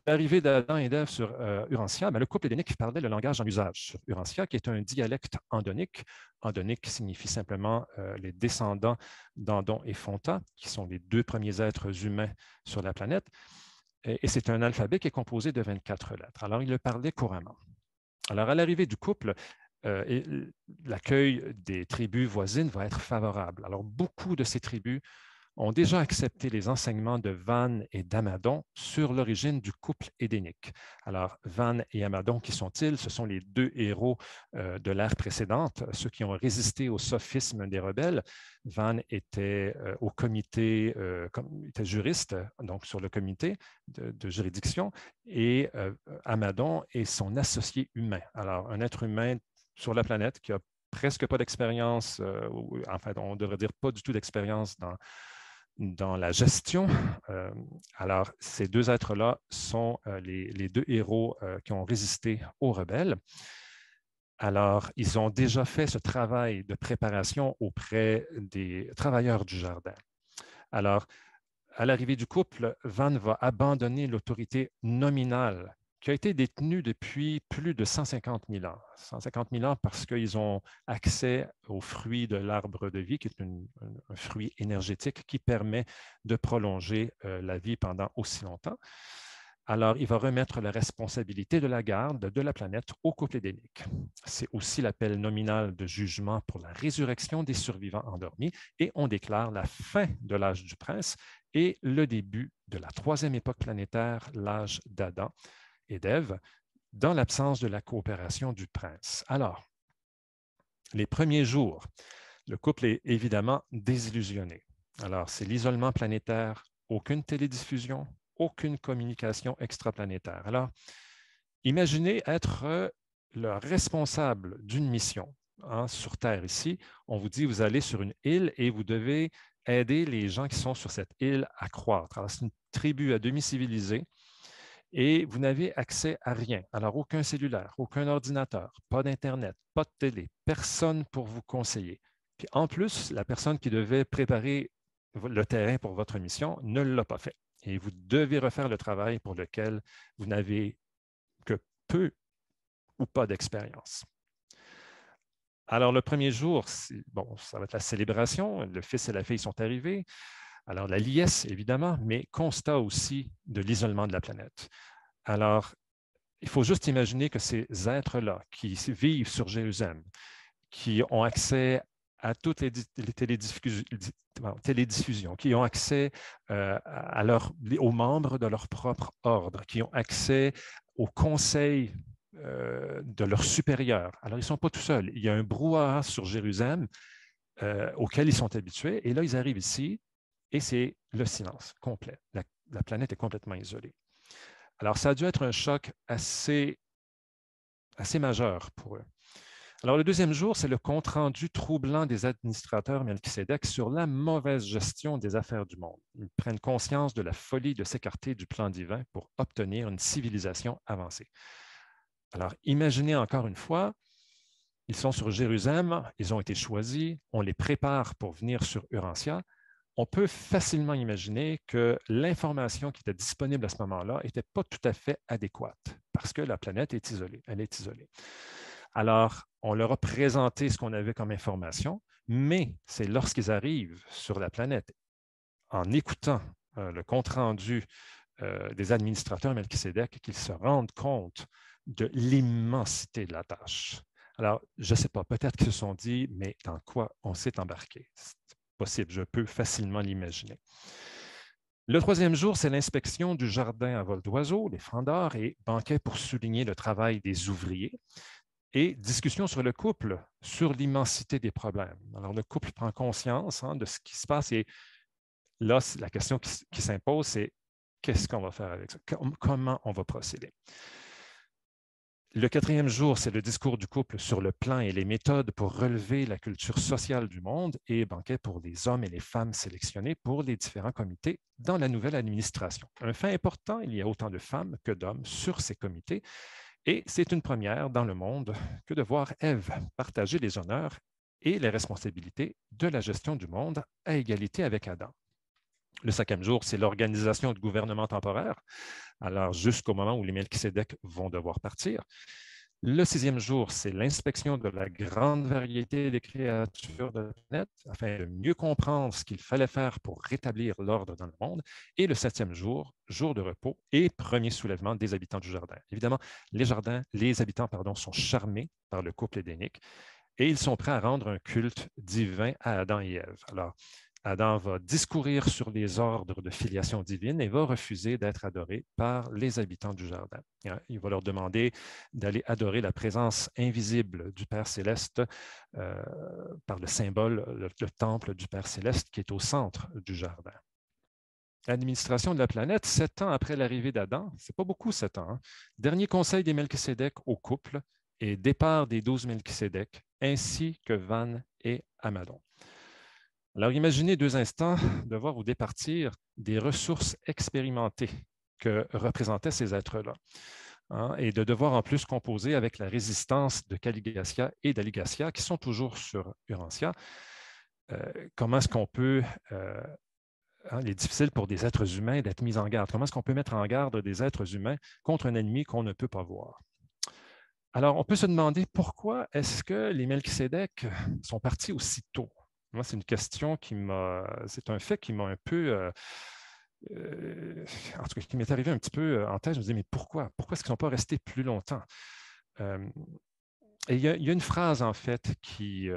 Speaker 2: L'arrivée d'Adam et d'Ève sur Urantia, le couple édénique parlait le langage en usage sur Urantia, qui est un dialecte endonique. Endonique signifie simplement les descendants d'Andon et Fonta, qui sont les deux premiers êtres humains sur la planète. Et c'est un alphabet qui est composé de 24 lettres. Alors, ils le parlaient couramment. Alors, à l'arrivée du couple, l'accueil des tribus voisines va être favorable. Alors, beaucoup de ces tribus ont déjà accepté les enseignements de Van et d'Amadon sur l'origine du couple édénique. Alors, Van et Amadon, qui sont-ils? Ce sont les deux héros de l'ère précédente, ceux qui ont résisté au sophisme des rebelles. Van était au comité, était juriste, donc sur le comité de juridiction, et Amadon est son associé humain. Alors, un être humain sur la planète qui a presque pas d'expérience, enfin, on devrait dire pas du tout d'expérience dans la gestion. Alors, ces deux êtres-là sont les deux héros qui ont résisté aux rebelles. Alors, ils ont déjà fait ce travail de préparation auprès des travailleurs du jardin. Alors, à l'arrivée du couple, Van va abandonner l'autorité nominale qui a été détenue depuis plus de 150 000 ans. 150 000 ans parce qu'ils ont accès aux fruits de l'arbre de vie, qui est un fruit énergétique qui permet de prolonger la vie pendant aussi longtemps. Alors, il va remettre la responsabilité de la garde de la planète au couple édénique. C'est aussi l'appel nominal de jugement pour la résurrection des survivants endormis et on déclare la fin de l'âge du prince et le début de la troisième époque planétaire, l'âge d'Adam et d'Ève, dans l'absence de la coopération du prince. Alors, les premiers jours, le couple est évidemment désillusionné. Alors, c'est l'isolement planétaire, aucune télédiffusion, aucune communication extraplanétaire. Alors, imaginez être le responsable d'une mission sur Terre ici. On vous dit, vous allez sur une île et vous devez aider les gens qui sont sur cette île à croître. Alors, c'est une tribu à demi civilisée et vous n'avez accès à rien. Alors, aucun cellulaire, aucun ordinateur, pas d'Internet, pas de télé, personne pour vous conseiller. Puis en plus, la personne qui devait préparer le terrain pour votre mission ne l'a pas fait. Et vous devez refaire le travail pour lequel vous n'avez que peu ou pas d'expérience. Alors, le premier jour, bon, ça va être la célébration. Le fils et la fille sont arrivés. Alors, la liesse, évidemment, mais constat aussi de l'isolement de la planète. Alors, il faut juste imaginer que ces êtres-là qui vivent sur Jérusalem, qui ont accès à toutes les télédiffusions, qui ont accès aux membres de leur propre ordre, qui ont accès au conseil de leurs supérieurs. Alors, ils ne sont pas tout seuls. Il y a un brouhaha sur Jérusalem auquel ils sont habitués. Et là, ils arrivent ici et c'est le silence complet. La planète est complètement isolée. Alors, ça a dû être un choc assez majeur pour eux. Alors, le deuxième jour, c'est le compte-rendu troublant des administrateurs Melchisédek sur la mauvaise gestion des affaires du monde. Ils prennent conscience de la folie de s'écarter du plan divin pour obtenir une civilisation avancée. Alors, imaginez encore une fois, ils sont sur Jérusalem, ils ont été choisis, on les prépare pour venir sur Urantia. On peut facilement imaginer que l'information qui était disponible à ce moment-là n'était pas tout à fait adéquate parce que la planète est isolée, elle est isolée. Alors, on leur a présenté ce qu'on avait comme information, mais c'est lorsqu'ils arrivent sur la planète, en écoutant le compte-rendu des administrateurs Melchisédek, qu'ils se rendent compte de l'immensité de la tâche. Alors, je ne sais pas, peut-être qu'ils se sont dit, mais dans quoi on s'est embarqué? C'est possible, je peux facilement l'imaginer. Le troisième jour, c'est l'inspection du jardin à vol d'oiseau, les fendars, et banquet pour souligner le travail des ouvriers. Et discussion sur le couple, sur l'immensité des problèmes. Alors, le couple prend conscience de ce qui se passe et là, la question qui s'impose, c'est qu'est-ce qu'on va faire avec ça? Comment on va procéder? Le quatrième jour, c'est le discours du couple sur le plan et les méthodes pour relever la culture sociale du monde et banquet pour les hommes et les femmes sélectionnés pour les différents comités dans la nouvelle administration. Un fait important, il y a autant de femmes que d'hommes sur ces comités. Et c'est une première dans le monde que de voir Ève partager les honneurs et les responsabilités de la gestion du monde à égalité avec Adam. Le cinquième jour, c'est l'organisation du gouvernement temporaire, alors jusqu'au moment où les Melchisédek vont devoir partir. Le sixième jour, c'est l'inspection de la grande variété des créatures de la planète afin de mieux comprendre ce qu'il fallait faire pour rétablir l'ordre dans le monde. Et le septième jour, jour de repos et premier soulèvement des habitants du jardin. Évidemment, les habitants sont charmés par le couple édénique et ils sont prêts à rendre un culte divin à Adam et Ève. Alors, Adam va discourir sur les ordres de filiation divine et va refuser d'être adoré par les habitants du jardin. Il va leur demander d'aller adorer la présence invisible du Père céleste par le symbole, le temple du Père céleste qui est au centre du jardin. L'administration de la planète, 7 ans après l'arrivée d'Adam, c'est pas beaucoup 7 ans. Dernier conseil des Melchisédek au couple et départ des 12 Melchisédek, ainsi que Van et Amadon. Alors, imaginez 2 instants de voir vous départir des ressources expérimentées que représentaient ces êtres-là, et de devoir en plus composer avec la résistance de Caligastia et d'Aligastia qui sont toujours sur Urantia. Comment est-ce qu'on peut... il est difficile pour des êtres humains d'être mis en garde. Comment est-ce qu'on peut mettre en garde des êtres humains contre un ennemi qu'on ne peut pas voir? Alors, on peut se demander pourquoi est-ce que les Melchisédek sont partis aussi tôt? Moi, c'est une question c'est un fait qui m'a un peu, en tout cas, qui m'est arrivé un petit peu en tête. Je me disais, mais pourquoi? Pourquoi est-ce qu'ils ne sont pas restés plus longtemps? Et il y a une phrase, en fait, qui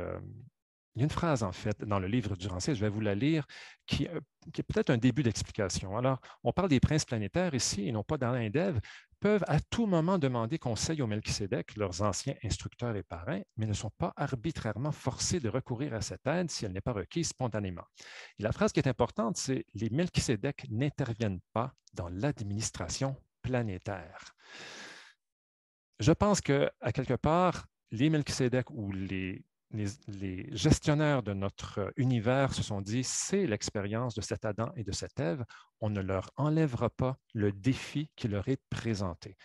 Speaker 2: il y a une phrase, en fait, dans le livre d'Urantia, je vais vous la lire, qui est peut-être un début d'explication. Alors, on parle des princes planétaires ici, et non pas d'Adam et d'Ève, peuvent à tout moment demander conseil au Melchisédek, leurs anciens instructeurs et parrains, mais ne sont pas arbitrairement forcés de recourir à cette aide si elle n'est pas requise spontanément. Et la phrase qui est importante, c'est « Les Melchisédek n'interviennent pas dans l'administration planétaire ». Je pense qu'à quelque part, les Melchisédek ou les gestionnaires de notre univers se sont dit, c'est l'expérience de cet Adam et de cette Ève, on ne leur enlèvera pas le défi qui leur est présenté.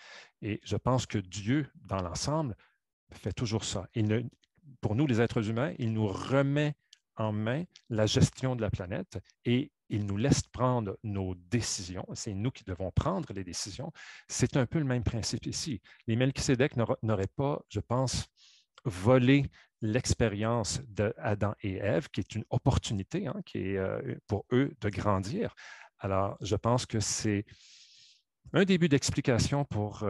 Speaker 2: Et je pense que Dieu, dans l'ensemble, fait toujours ça. Pour nous, les êtres humains, il nous remet en main la gestion de la planète et il nous laisse prendre nos décisions. C'est nous qui devons prendre les décisions. C'est un peu le même principe ici. Les Melchisédek n'auraient pas, je pense, volé l'expérience d'Adam et Ève, qui est une opportunité qui est pour eux de grandir. Alors, je pense que c'est un début d'explication pour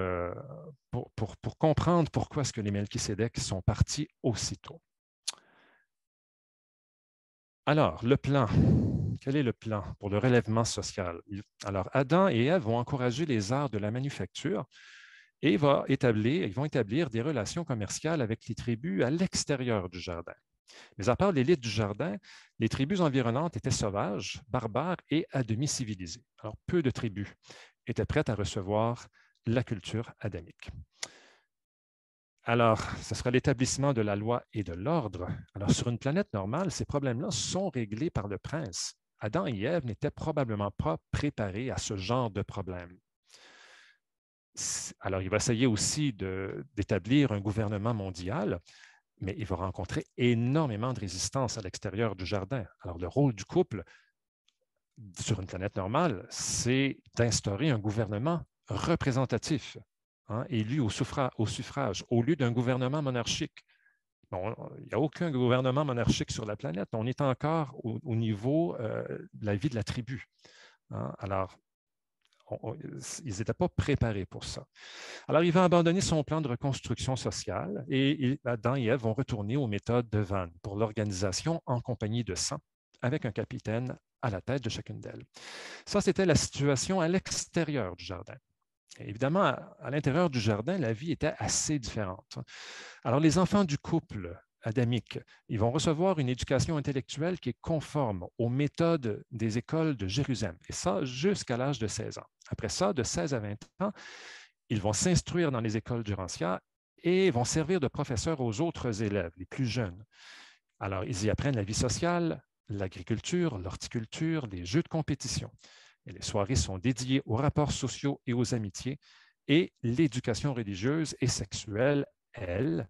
Speaker 2: comprendre pourquoi est-ce que les Melchisédek sont partis aussitôt. Alors, le plan. Quel est le plan pour le relèvement social? Alors, Adam et Ève vont encourager les arts de la manufacture et ils vont établir des relations commerciales avec les tribus à l'extérieur du jardin. Mais à part l'élite du jardin, les tribus environnantes étaient sauvages, barbares et à demi civilisées. Alors, peu de tribus étaient prêtes à recevoir la culture adamique. Alors, ce sera l'établissement de la loi et de l'ordre. Alors, sur une planète normale, ces problèmes-là sont réglés par le prince. Adam et Ève n'étaient probablement pas préparés à ce genre de problème. Alors, il va essayer aussi d'établir un gouvernement mondial, mais il va rencontrer énormément de résistance à l'extérieur du jardin. Alors, le rôle du couple sur une planète normale, c'est d'instaurer un gouvernement représentatif, élu au suffrage, au lieu d'un gouvernement monarchique. Bon, il n'y a aucun gouvernement monarchique sur la planète. On est encore au niveau de la vie de la tribu. Alors, ils n'étaient pas préparés pour ça. Alors, il va abandonner son plan de reconstruction sociale et Adam et Ève vont retourner aux méthodes de Van pour l'organisation en compagnie de 100, avec un capitaine à la tête de chacune d'elles. Ça, c'était la situation à l'extérieur du jardin. Et évidemment, à l'intérieur du jardin, la vie était assez différente. Alors, les enfants du couple adamique, ils vont recevoir une éducation intellectuelle qui est conforme aux méthodes des écoles de Jérusalem, et ça jusqu'à l'âge de 16 ans. Après ça, de 16 à 20 ans, ils vont s'instruire dans les écoles d'Urantia et vont servir de professeurs aux autres élèves, les plus jeunes. Alors, ils y apprennent la vie sociale, l'agriculture, l'horticulture, les jeux de compétition. Et les soirées sont dédiées aux rapports sociaux et aux amitiés, et l'éducation religieuse et sexuelle, elle,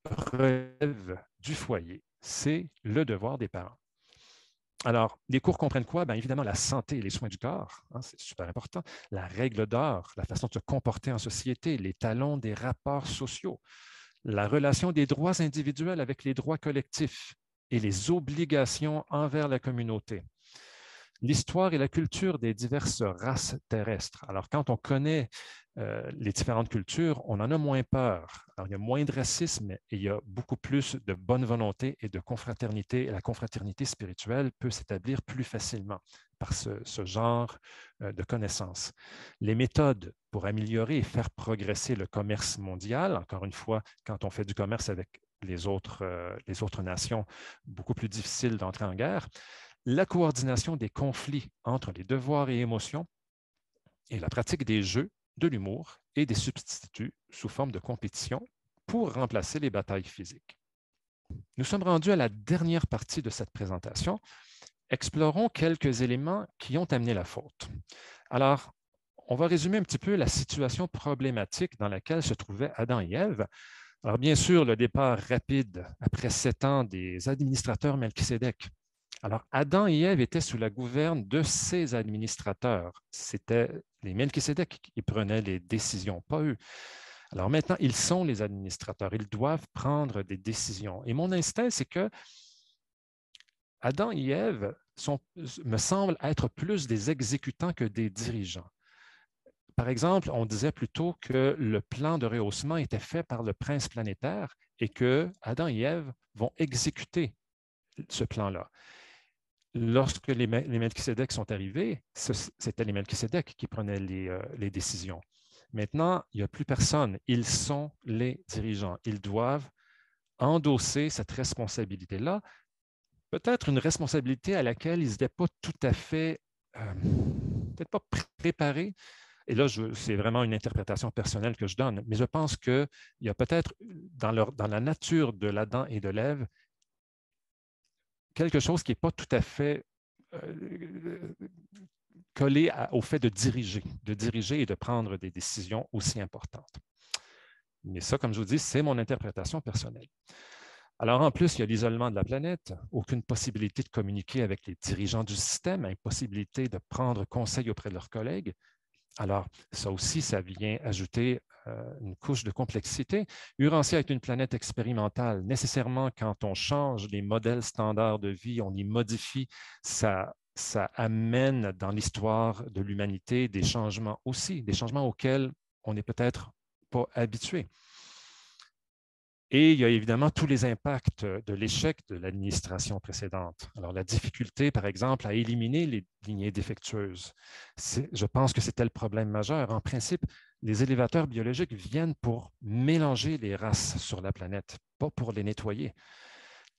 Speaker 2: relève du foyer. C'est le devoir des parents. Alors, les cours comprennent quoi? Bien, évidemment, la santé et les soins du corps, c'est super important. La règle d'or, la façon de se comporter en société, les talons des rapports sociaux, la relation des droits individuels avec les droits collectifs et les obligations envers la communauté. L'histoire et la culture des diverses races terrestres. Alors, quand on connaît les différentes cultures, on en a moins peur. Alors, il y a moins de racisme et il y a beaucoup plus de bonne volonté et de confraternité. Et la confraternité spirituelle peut s'établir plus facilement par ce genre de connaissances. Les méthodes pour améliorer et faire progresser le commerce mondial, encore une fois, quand on fait du commerce avec les autres nations, beaucoup plus difficile d'entrer en guerre. La coordination des conflits entre les devoirs et émotions et la pratique des jeux, de l'humour et des substituts sous forme de compétition pour remplacer les batailles physiques. Nous sommes rendus à la dernière partie de cette présentation. Explorons quelques éléments qui ont amené la faute. Alors, on va résumer un petit peu la situation problématique dans laquelle se trouvaient Adam et Ève. Alors, bien sûr, le départ rapide après 7 ans des administrateurs Melchisédek. Alors, Adam et Ève étaient sous la gouverne de ces administrateurs. C'était les Melchisédek qui prenaient les décisions, pas eux. Alors maintenant, ils sont les administrateurs. Ils doivent prendre des décisions. Et mon instinct, c'est que Adam et Ève me semblent être plus des exécutants que des dirigeants. Par exemple, on disait plutôt que le plan de rehaussement était fait par le prince planétaire et que Adam et Ève vont exécuter ce plan-là. Lorsque les Melchisédek sont arrivés, c'était les Melchisédek qui prenaient les décisions. Maintenant, il n'y a plus personne. Ils sont les dirigeants. Ils doivent endosser cette responsabilité-là, peut-être une responsabilité à laquelle ils n'étaient pas tout à fait, peut-être pas préparés. Et là, c'est vraiment une interprétation personnelle que je donne, mais je pense qu'il y a peut-être dans la nature de l'Adam et de l'Ève quelque chose qui n'est pas tout à fait collé au fait de diriger et de prendre des décisions aussi importantes. Mais ça, comme je vous dis, c'est mon interprétation personnelle. Alors, en plus, il y a l'isolement de la planète, aucune possibilité de communiquer avec les dirigeants du système, impossibilité de prendre conseil auprès de leurs collègues. Alors, ça aussi, ça vient ajouter une couche de complexité. Urantia est une planète expérimentale. Nécessairement, quand on change les modèles standards de vie, on les modifie, ça amène dans l'histoire de l'humanité des changements aussi, des changements auxquels on n'est peut-être pas habitué. Et il y a évidemment tous les impacts de l'échec de l'administration précédente. Alors, la difficulté, par exemple, à éliminer les lignées défectueuses. Je pense que c'était le problème majeur. En principe, les élévateurs biologiques viennent pour mélanger les races sur la planète, pas pour les nettoyer.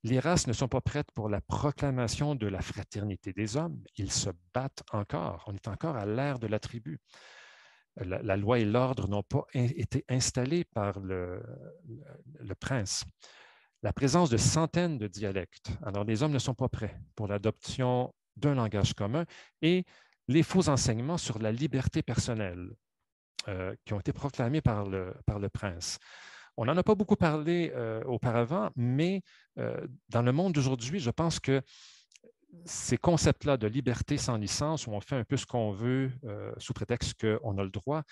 Speaker 2: Les races ne sont pas prêtes pour la proclamation de la fraternité des hommes. Ils se battent encore. On est encore à l'ère de la tribu. La loi et l'ordre n'ont pas été installés par le prince. La présence de centaines de dialectes. Alors, les hommes ne sont pas prêts pour l'adoption d'un langage commun et les faux enseignements sur la liberté personnelle qui ont été proclamés par le prince. On n'en a pas beaucoup parlé auparavant, mais dans le monde d'aujourd'hui, je pense que ces concepts-là de liberté sans licence, où on fait un peu ce qu'on veut sous prétexte qu'on a le droit,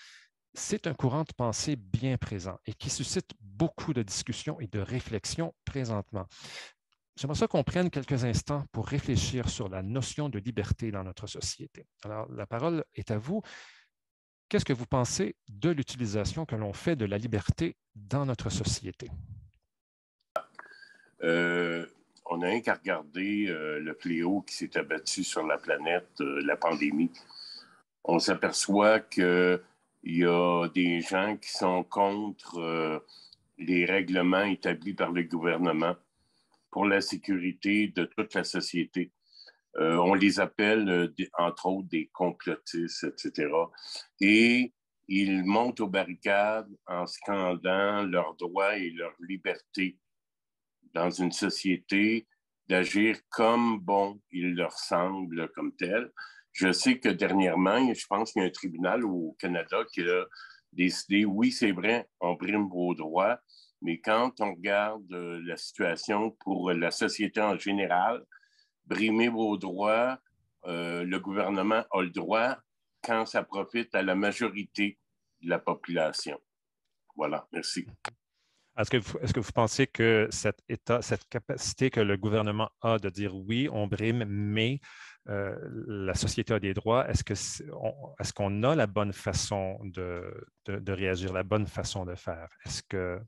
Speaker 2: c'est un courant de pensée bien présent et qui suscite beaucoup de discussions et de réflexions présentement. J'aimerais ça qu'on prenne quelques instants pour réfléchir sur la notion de liberté dans notre société. Alors, la parole est à vous. Qu'est-ce que vous pensez de l'utilisation que l'on fait de la liberté dans notre société?
Speaker 5: On n'a rien qu'à regarder le fléau qui s'est abattu sur la planète, la pandémie. On s'aperçoit qu'il y a des gens qui sont contre les règlements établis par le gouvernement pour la sécurité de toute la société. On les appelle, entre autres, des complotistes, etc. Et ils montent aux barricades en scandant leurs droits et leur liberté dans une société, d'agir comme bon il leur semble comme tel. Je sais que dernièrement, je pense qu'il y a un tribunal au Canada qui a décidé, oui, c'est vrai, on brime vos droits, mais quand on regarde la situation pour la société en général, brimer vos droits, le gouvernement a le droit quand ça profite à la majorité de la population. Voilà, merci.
Speaker 2: Est-ce que vous pensez que cette capacité que le gouvernement a de dire oui, on brime, mais la société a des droits, est-ce qu'on a la bonne façon de réagir, la bonne façon de faire? Est-ce que...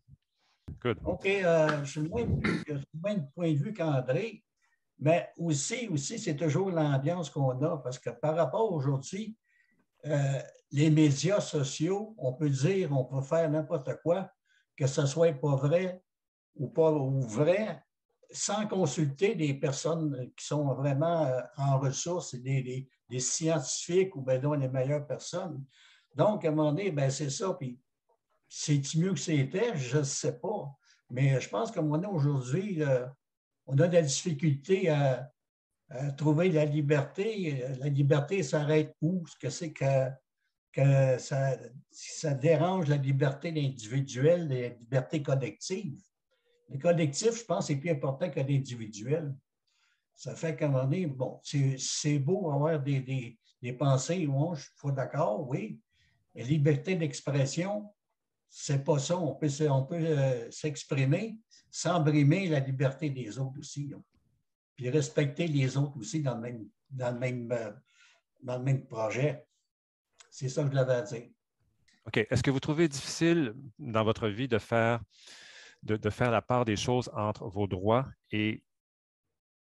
Speaker 2: Good.
Speaker 7: OK, je suis moins de point de vue qu'André, mais aussi c'est toujours l'ambiance qu'on a, parce que par rapport aujourd'hui, les médias sociaux, on peut dire, on peut faire n'importe quoi, que ce soit pas vrai ou vrai, sans consulter des personnes qui sont vraiment en ressources, des scientifiques ou bien non les meilleures personnes. Donc, à un moment donné, ben, c'est ça, puis c'est-tu mieux que c'était? Je ne sais pas. Mais je pense qu'à un moment donné, aujourd'hui, on a de la difficulté à trouver la liberté. La liberté s'arrête où? Ce que c'est que ça dérange la liberté individuelle et la liberté collective. Le collectif, je pense, c'est plus important que l'individuel. Ça fait qu'à un moment donné, bon, c'est beau avoir des pensées, bon, je suis d'accord, oui, mais liberté d'expression, c'est pas ça. On peut s'exprimer sans brimer la liberté des autres aussi. Hein. Puis respecter les autres aussi dans le même projet. C'est ça que je l'avais à dire.
Speaker 2: OK. Est-ce que vous trouvez difficile dans votre vie de faire la part des choses entre vos droits et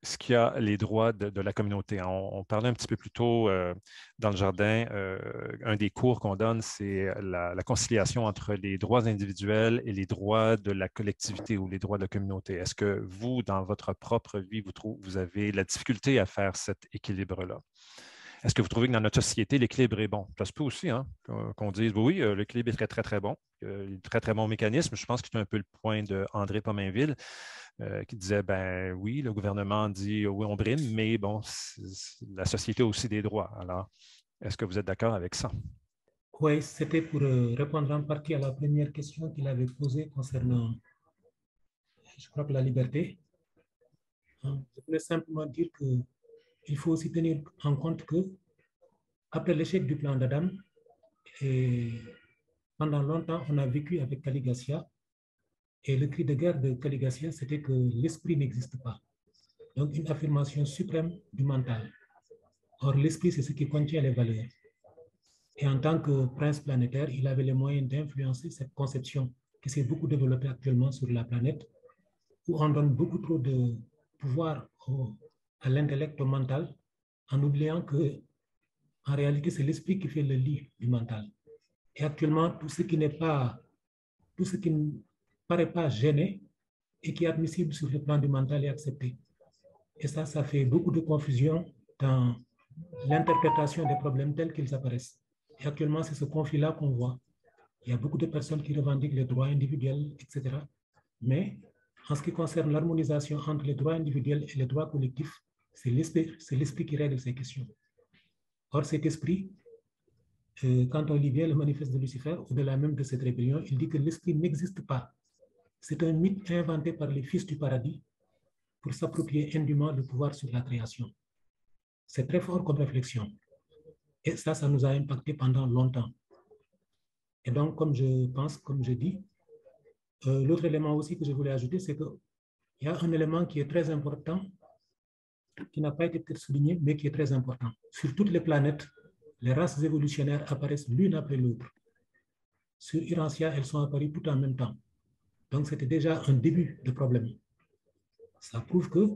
Speaker 2: ce qu'il y a les droits de la communauté. On parlait un petit peu plus tôt dans le jardin, un des cours qu'on donne, c'est la conciliation entre les droits individuels et les droits de la collectivité ou les droits de la communauté. Est-ce que vous, dans votre propre vie, vous avez la difficulté à faire cet équilibre-là? Est-ce que vous trouvez que dans notre société, l'équilibre est bon? Ça se peut aussi, hein, qu'on dise, oui, l'équilibre est très, très, très bon. Il y a très, très bon mécanisme. Je pense que c'est un peu le point d'André Pomainville qui disait, ben oui, le gouvernement dit, oui, on brime, mais bon, la société a aussi des droits. Alors, est-ce que vous êtes d'accord avec ça?
Speaker 9: Oui, c'était pour répondre en partie à la première question qu'il avait posée concernant, je crois que la liberté. Je voulais simplement dire qu'il faut aussi tenir en compte que après l'échec du plan d'Adam, et pendant longtemps, on a vécu avec Caligastia, et le cri de guerre de Caligastia, c'était que l'esprit n'existe pas. Donc, une affirmation suprême du mental. Or, l'esprit, c'est ce qui contient les valeurs. Et en tant que prince planétaire, il avait les moyens d'influencer cette conception qui s'est beaucoup développée actuellement sur la planète, où on donne beaucoup trop de pouvoir à l'intellect, au mental, en oubliant que, en réalité, c'est l'esprit qui fait le lit du mental. Et actuellement, tout ce qui ne paraît pas gêné et qui est admissible sur le plan du mental est accepté. Et ça fait beaucoup de confusion dans l'interprétation des problèmes tels qu'ils apparaissent. Et actuellement, c'est ce conflit-là qu'on voit. Il y a beaucoup de personnes qui revendiquent les droits individuels, etc. Mais en ce qui concerne l'harmonisation entre les droits individuels et les droits collectifs, c'est l'esprit qui règle ces questions. Or, cet esprit, quand on lit bien le manifeste de Lucifer, au-delà même de cette rébellion, il dit que l'esprit n'existe pas. C'est un mythe inventé par les fils du paradis pour s'approprier indûment le pouvoir sur la création. C'est très fort comme réflexion. Et ça nous a impacté pendant longtemps. Et donc, comme je dis, l'autre élément aussi que je voulais ajouter, c'est qu'il y a un élément qui est très important, qui n'a pas été peut-être souligné, mais qui est très important. Sur toutes les planètes, les races évolutionnaires apparaissent l'une après l'autre. Sur Urantia, elles sont apparues tout en même temps. Donc, c'était déjà un début de problème. Ça prouve que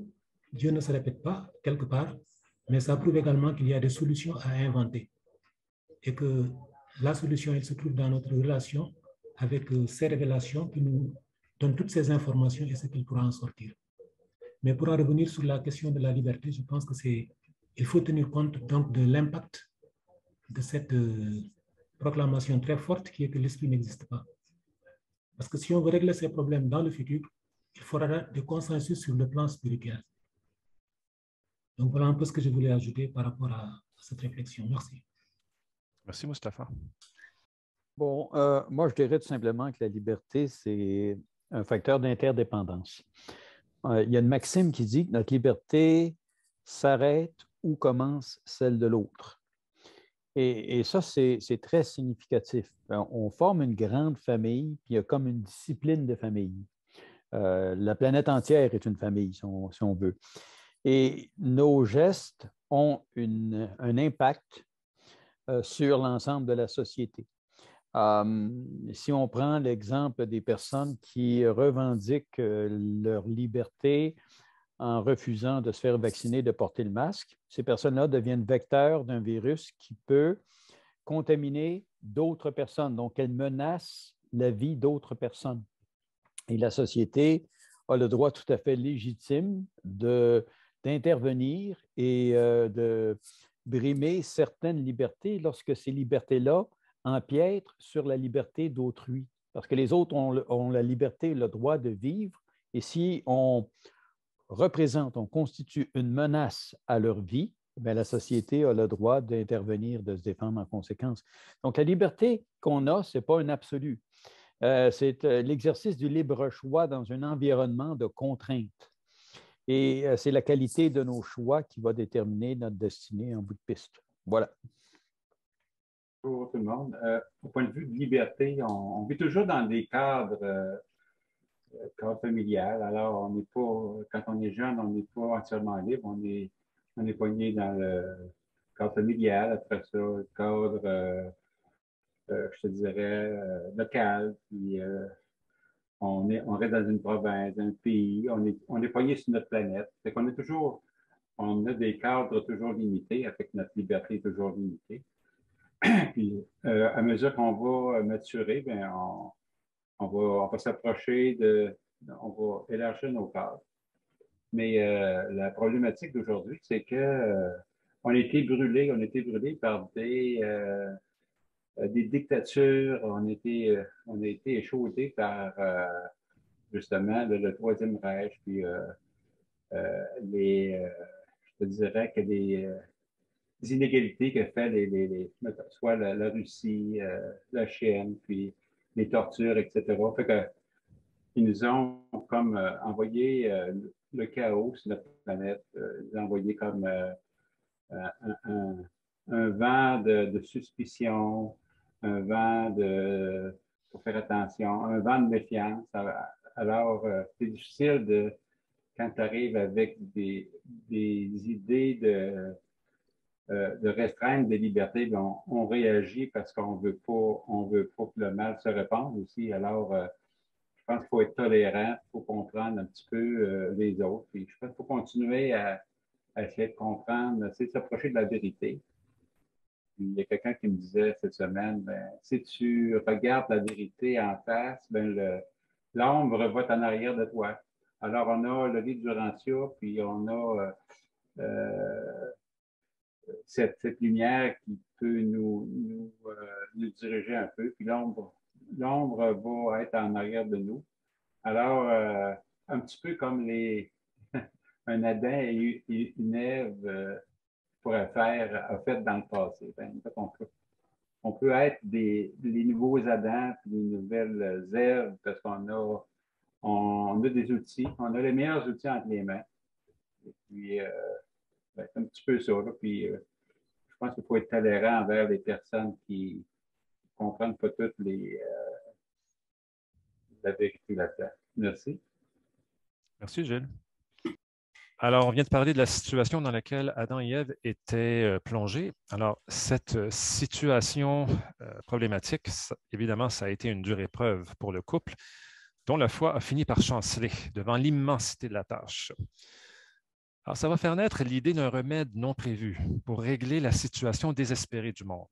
Speaker 9: Dieu ne se répète pas quelque part, mais ça prouve également qu'il y a des solutions à inventer. Et que la solution, elle se trouve dans notre relation avec ces révélations qui nous donnent toutes ces informations et ce qu'il pourra en sortir. Mais pour en revenir sur la question de la liberté, je pense qu'il faut tenir compte donc de l'impact de cette proclamation très forte qui est que l'esprit n'existe pas. Parce que si on veut régler ces problèmes dans le futur, il faudra des consensus sur le plan spirituel. Donc voilà un peu ce que je voulais ajouter par rapport à cette réflexion. Merci.
Speaker 2: Merci, Mustapha.
Speaker 10: Bon, moi, je dirais tout simplement que la liberté, c'est un facteur d'interdépendance. Il y a une maxime qui dit que notre liberté s'arrête où commence celle de l'autre. Et ça, c'est très significatif. On forme une grande famille, puis il y a comme une discipline de famille. La planète entière est une famille, si on veut. Et nos gestes ont un impact sur l'ensemble de la société. Si on prend l'exemple des personnes qui revendiquent leur liberté en refusant de se faire vacciner, de porter le masque, ces personnes-là deviennent vecteurs d'un virus qui peut contaminer d'autres personnes. Donc, elles menacent la vie d'autres personnes. Et la société a le droit tout à fait légitime d'intervenir et de brimer certaines libertés lorsque ces libertés-là empiètrent sur la liberté d'autrui. Parce que les autres ont la liberté, le droit de vivre. Et si on constitue une menace à leur vie, bien, la société a le droit d'intervenir, de se défendre en conséquence. Donc, la liberté qu'on a, ce n'est pas un absolu. C'est l'exercice du libre choix dans un environnement de contraintes. Et c'est la qualité de nos choix qui va déterminer notre destinée en bout de piste. Voilà.
Speaker 11: Bonjour tout le monde. Au point de vue de liberté, on vit toujours dans des cadres familial. Alors, on n'est pas, quand on est jeune, on n'est pas entièrement libre. On est pogné dans le cadre familial, après ça, le cadre, je te dirais, local, puis on reste dans une province, un pays, on est poigné sur notre planète. Fait qu'on est toujours, on a des cadres toujours limités, avec notre liberté toujours limitée. Puis, à mesure qu'on va maturer, bien, on va s'approcher on va élargir nos cadres. Mais la problématique d'aujourd'hui, c'est que on a été brûlés par des dictatures, on a été échaudés par justement le Troisième Reich, puis je te dirais que des inégalités que fait soit la Russie, la Chine, puis les tortures, etc. Fait que, ils nous ont comme envoyé le chaos sur notre planète, ils ont envoyé comme un vent de suspicion, un vent pour faire attention, un vent de méfiance. Alors, c'est difficile quand tu arrives avec des idées de restreindre des libertés, on réagit parce qu'on veut pas que le mal se répande aussi. Alors, je pense qu'il faut être tolérant, il faut comprendre un petit peu les autres. Puis je pense qu'il faut continuer à essayer de comprendre, c'est de s'approcher de la vérité. Puis, il y a quelqu'un qui me disait cette semaine, ben, si tu regardes la vérité en face, ben, l'ombre va en arrière de toi. Alors, on a le livre Durantia, puis on a cette lumière qui peut nous diriger un peu, puis l'ombre va être en arrière de nous. Alors, un petit peu comme un Adam et une Ève pourraient a fait dans le passé. Ben, en fait, on peut être les nouveaux Adam, puis les nouvelles Èves, parce on a des outils, on a les meilleurs outils entre les mains. Et puis, ben, c'est un petit peu ça. Là. Puis, je pense qu'il faut être tolérant envers les personnes qui ne comprennent pas toutes la vérité là-dedans. Merci.
Speaker 2: Merci, Gilles. Alors, on vient de parler de la situation dans laquelle Adam et Ève étaient plongés. Alors, cette situation problématique, évidemment, ça a été une dure épreuve pour le couple, dont la foi a fini par chanceler devant l'immensité de la tâche. Alors, ça va faire naître l'idée d'un remède non prévu pour régler la situation désespérée du monde.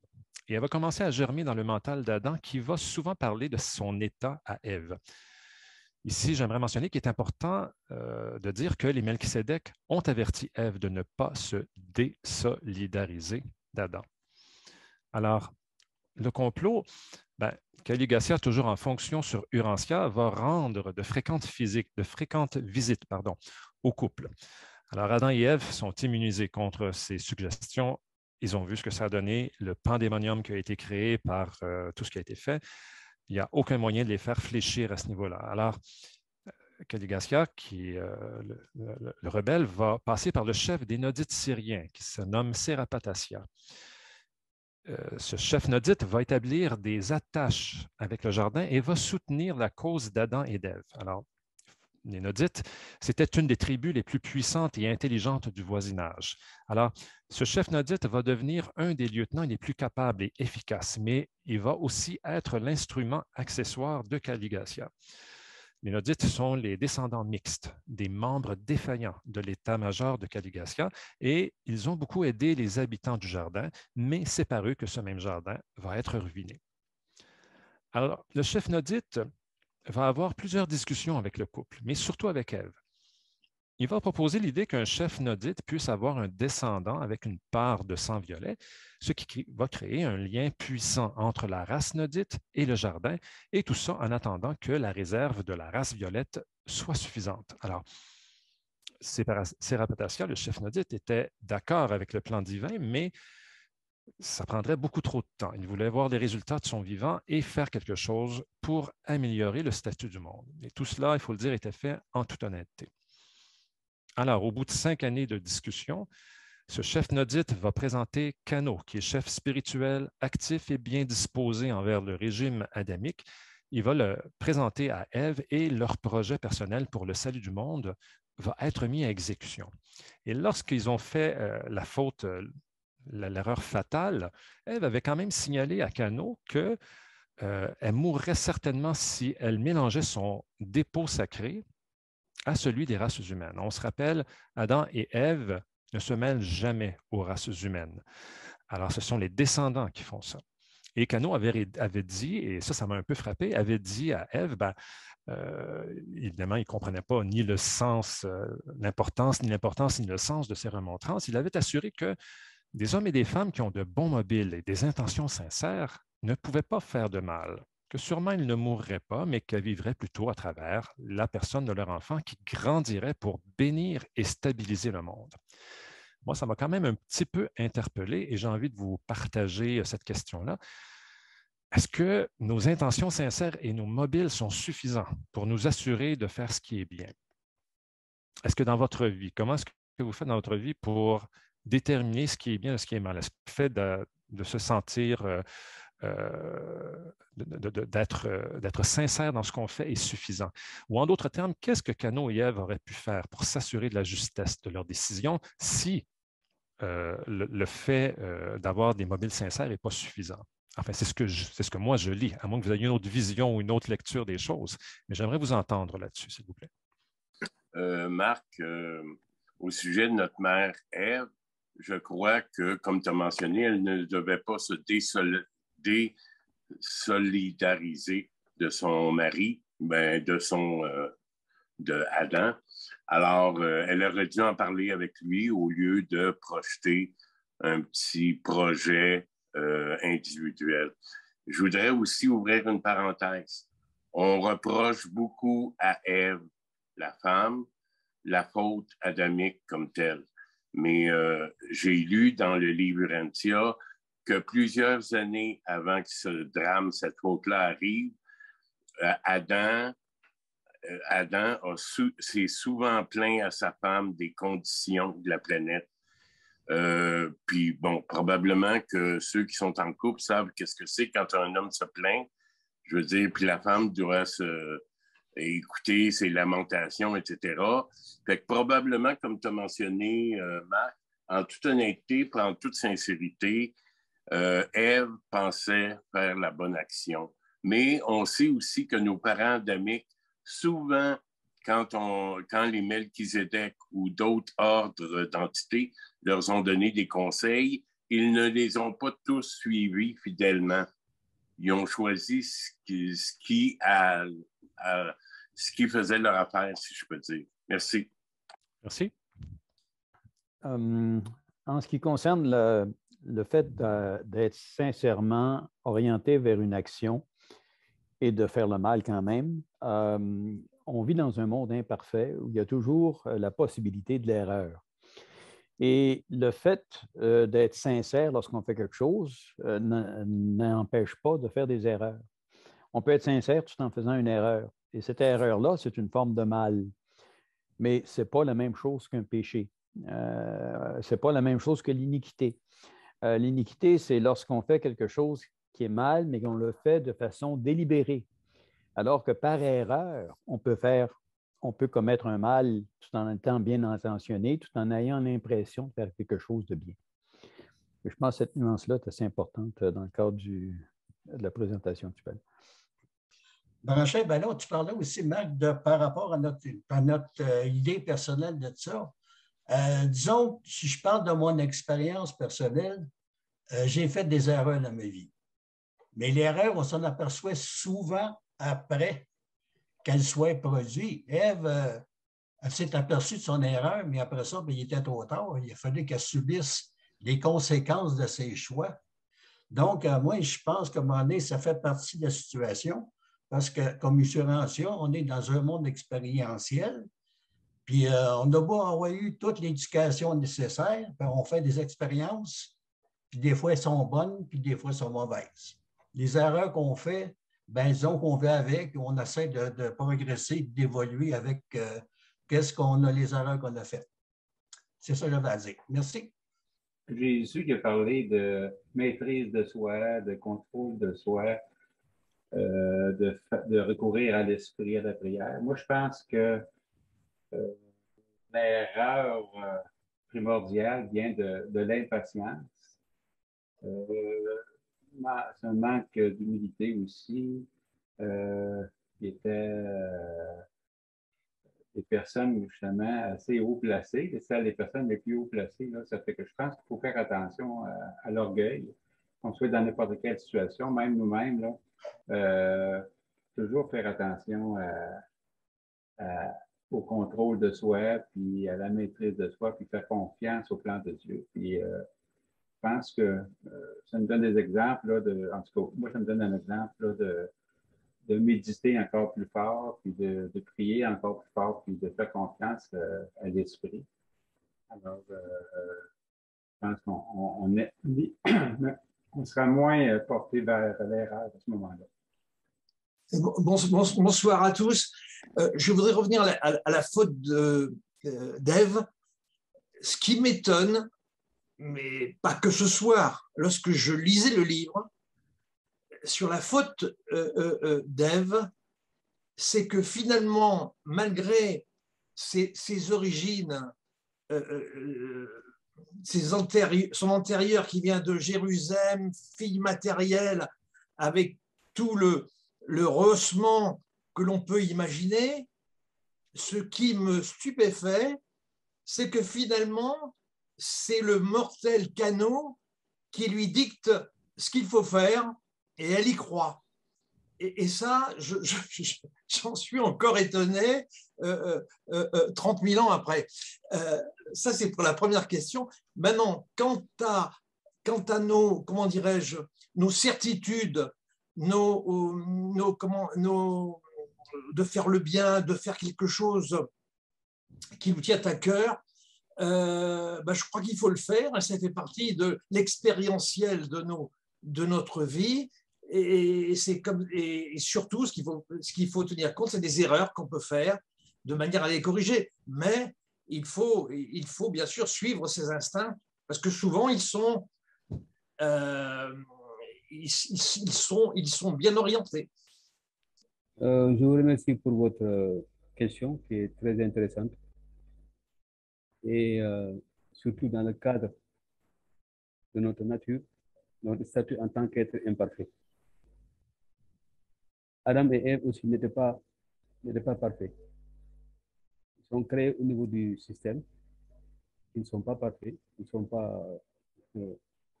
Speaker 2: Et elle va commencer à germer dans le mental d'Adam qui va souvent parler de son état à Ève. Ici, j'aimerais mentionner qu'il est important de dire que les Melchisédek ont averti Ève de ne pas se désolidariser d'Adam. Alors, le complot, Caligastia, toujours en fonction sur Urantia, va rendre de fréquentes visites au couple. Alors, Adam et Ève sont immunisés contre ces suggestions. Ils ont vu ce que ça a donné, le pandémonium qui a été créé par tout ce qui a été fait. Il n'y a aucun moyen de les faire fléchir à ce niveau-là. Alors, Caligastia, qui est le rebelle, va passer par le chef des Nodites syriens, qui se nomme Sérapatasia. Ce chef nodite va établir des attaches avec le jardin et va soutenir la cause d'Adam et d'Ève. Alors, les Nodites, c'était une des tribus les plus puissantes et intelligentes du voisinage. Alors, ce chef nodite va devenir un des lieutenants les plus capables et efficaces, mais il va aussi être l'instrument accessoire de Caligastia. Les Nodites sont les descendants mixtes des membres défaillants de l'état-major de Caligastia et ils ont beaucoup aidé les habitants du jardin, mais c'est par eux que ce même jardin va être ruiné. Alors, le chef nodite va avoir plusieurs discussions avec le couple, mais surtout avec Ève. Il va proposer l'idée qu'un chef nodite puisse avoir un descendant avec une part de sang violet, ce qui va créer un lien puissant entre la race nodite et le jardin, et tout ça en attendant que la réserve de la race violette soit suffisante. Alors, Sérapatasia, le chef nodite, était d'accord avec le plan divin, mais ça prendrait beaucoup trop de temps. Il voulait voir les résultats de son vivant et faire quelque chose pour améliorer le statut du monde. Et tout cela, il faut le dire, était fait en toute honnêteté. Alors, au bout de 5 années de discussion, ce chef nodite va présenter Cano, qui est chef spirituel, actif et bien disposé envers le régime adamique. Il va le présenter à Ève et leur projet personnel pour le salut du monde va être mis à exécution. Et lorsqu'ils ont fait la faute, l'erreur fatale, Ève avait quand même signalé à Cano que elle mourrait certainement si elle mélangeait son dépôt sacré à celui des races humaines. On se rappelle, Adam et Ève ne se mêlent jamais aux races humaines. Alors, ce sont les descendants qui font ça. Et Cano avait dit, et ça m'a un peu frappé, avait dit à Ève, évidemment, il ne comprenait pas ni le sens, l'importance, ni le sens de ces remontrances. Il avait assuré que des hommes et des femmes qui ont de bons mobiles et des intentions sincères ne pouvaient pas faire de mal, que sûrement ils ne mourraient pas, mais qu'ils vivraient plutôt à travers la personne de leur enfant qui grandirait pour bénir et stabiliser le monde. Moi, ça m'a quand même un petit peu interpellé et j'ai envie de vous partager cette question-là. Est-ce que nos intentions sincères et nos mobiles sont suffisants pour nous assurer de faire ce qui est bien? Est-ce que dans votre vie, comment est-ce que vous faites dans votre vie pour déterminer ce qui est bien et ce qui est mal? Est-ce que le fait de se sentir, d'être sincère dans ce qu'on fait est suffisant? Ou en d'autres termes, qu'est-ce que Cano et Ève auraient pu faire pour s'assurer de la justesse de leurs décisions si le fait d'avoir des mobiles sincères n'est pas suffisant? Enfin, c'est ce que moi je lis, à moins que vous ayez une autre vision ou une autre lecture des choses. Mais j'aimerais vous entendre là-dessus, s'il vous plaît.
Speaker 5: Marc, au sujet de notre mère Ève, je crois que, comme tu as mentionné, elle ne devait pas se désolidariser de son mari, de Adam. Alors, elle aurait dû en parler avec lui au lieu de projeter un petit projet individuel. Je voudrais aussi ouvrir une parenthèse. On reproche beaucoup à Ève, la femme, la faute adamique comme telle. Mais j'ai lu dans le livre Urantia que plusieurs années avant que ce drame, cette faute-là arrive, Adam s'est souvent plaint à sa femme des conditions de la planète. Puis bon, probablement que ceux qui sont en couple savent qu'est-ce que c'est quand un homme se plaint. Je veux dire, puis la femme doit écouter ses lamentations, etc. Fait que probablement, comme tu as mentionné, Marc, en toute honnêteté, en toute sincérité, Ève pensait faire la bonne action. Mais on sait aussi que nos parents adamiques, souvent, quand les Melchizedek ou d'autres ordres d'entités leur ont donné des conseils, ils ne les ont pas tous suivis fidèlement. Ils ont choisi ce qui faisait leur affaire, si je peux dire. Merci.
Speaker 2: Merci.
Speaker 10: En ce qui concerne le fait d'être sincèrement orienté vers une action et de faire le mal quand même, on vit dans un monde imparfait où il y a toujours la possibilité de l'erreur. Et le fait d'être sincère lorsqu'on fait quelque chose n'empêche pas de faire des erreurs. On peut être sincère tout en faisant une erreur. Et cette erreur-là, c'est une forme de mal. Mais ce n'est pas la même chose qu'un péché. Ce n'est pas la même chose que l'iniquité. L'iniquité, c'est lorsqu'on fait quelque chose qui est mal, mais qu'on le fait de façon délibérée. Alors que par erreur, on peut commettre un mal tout en étant bien intentionné, tout en ayant l'impression de faire quelque chose de bien. Et je pense que cette nuance-là est assez importante dans le cadre de la présentation actuelle.
Speaker 7: Branché, ben là, tu parlais aussi, Marc, par rapport à notre idée personnelle de ça. Disons, si je parle de mon expérience personnelle, j'ai fait des erreurs dans ma vie. Mais l'erreur, on s'en aperçoit souvent après qu'elle soit produite. Ève, elle s'est aperçue de son erreur, mais après ça, il était trop tard. Il a fallu qu'elle subisse les conséquences de ses choix. Donc, moi, je pense qu'à un moment donné, ça fait partie de la situation parce que, comme Urantia, on est dans un monde expérientiel. Puis, on n'a pas envoyé toute l'éducation nécessaire. Puis on fait des expériences, puis des fois, elles sont bonnes, puis des fois, elles sont mauvaises. Les erreurs qu'on fait, disons qu'on vit avec, on essaie de progresser, d'évoluer avec les erreurs qu'on a faites. C'est ça que j'avais à dire. Merci.
Speaker 11: Jésus qui a parlé de maîtrise de soi, de contrôle de soi, de recourir à l'esprit, à la prière. Moi, je pense que l'erreur primordiale vient de l'impatience. c'est un manque d'humilité aussi, qui était des personnes justement assez haut placées, et celles des personnes les plus haut placées, là, ça fait que je pense qu'il faut faire attention à l'orgueil, qu'on soit dans n'importe quelle situation, même nous-mêmes, là, toujours faire attention au contrôle de soi, puis à la maîtrise de soi, puis faire confiance au plan de Dieu. Puis je pense que ça me donne des exemples, là, en tout cas, moi, ça me donne un exemple là, de méditer encore plus fort, puis de prier encore plus fort, puis de faire confiance à l'esprit. Alors, je pense qu'on sera moins porté vers l'erreur à ce moment-là.
Speaker 12: Bonsoir à tous. Je voudrais revenir à la faute d'Ève. Ce qui m'étonne, mais pas que ce soir, lorsque je lisais le livre, sur la faute d'Ève, c'est que finalement, malgré ses origines, son antérieur qui vient de Jérusalem, fille matérielle, avec tout le rehaussement que l'on peut imaginer, ce qui me stupéfait, c'est que finalement, c'est le mortel Cano qui lui dicte ce qu'il faut faire et elle y croit. Et ça, j'en suis encore étonné 30 000 ans après. Ça, c'est pour la première question. Maintenant, quant à nos, comment dirais-je, nos certitudes, de faire le bien, de faire quelque chose qui nous tient à cœur, je crois qu'il faut le faire, et ça fait partie de l'expérientiel de notre vie, et surtout ce qu'il faut tenir compte, c'est des erreurs qu'on peut faire de manière à les corriger, mais il faut bien sûr suivre ses instincts, parce que souvent ils sont bien orientés.
Speaker 13: Je vous remercie pour votre question qui est très intéressante et surtout dans le cadre de notre nature, notre statut en tant qu'être imparfait. Adam et Ève aussi n'étaient pas parfaits. Ils sont créés au niveau du système. Ils ne sont pas parfaits, ils ne sont pas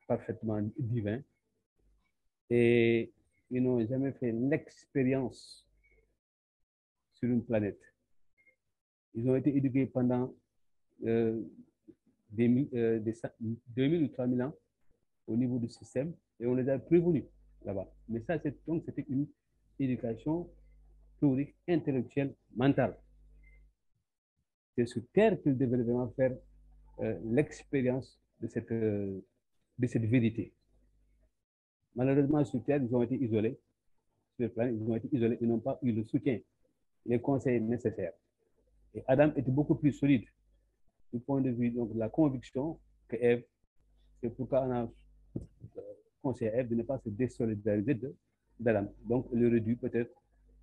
Speaker 13: parfaitement divins et ils n'ont jamais fait l'expérience sur une planète. Ils ont été éduqués pendant 2000 ou 3000 ans au niveau du système et on les a prévenus là-bas. Mais ça, c'était une éducation théorique, intellectuelle, mentale. C'est sur Terre qu'ils devraient vraiment faire l'expérience de cette vérité. Malheureusement, sur Terre, ils ont été isolés. Sur le planète, ils ont été isolés, ils n'ont pas eu le soutien, les conseils nécessaires. Et Adam était beaucoup plus solide du point de vue donc, de la conviction que Ève. C'est pourquoi on a conseillé à Ève de ne pas se désolidariser d'Adam. Donc, il aurait dû peut-être,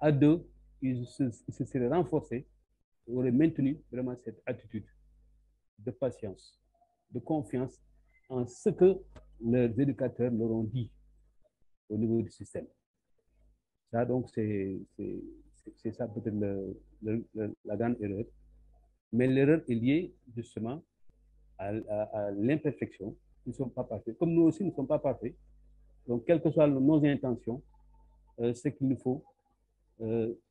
Speaker 13: à deux, ils se seraient renforcés, ils auraient maintenu vraiment cette attitude de patience, de confiance en ce que leurs éducateurs leur ont dit au niveau du système. Ça, donc, c'est ça peut-être la grande erreur. Mais l'erreur est liée justement à l'imperfection. Ils ne sont pas parfaits. Comme nous aussi, nous ne sommes pas parfaits. Donc, quelles que soient nos intentions, ce qu'il nous faut,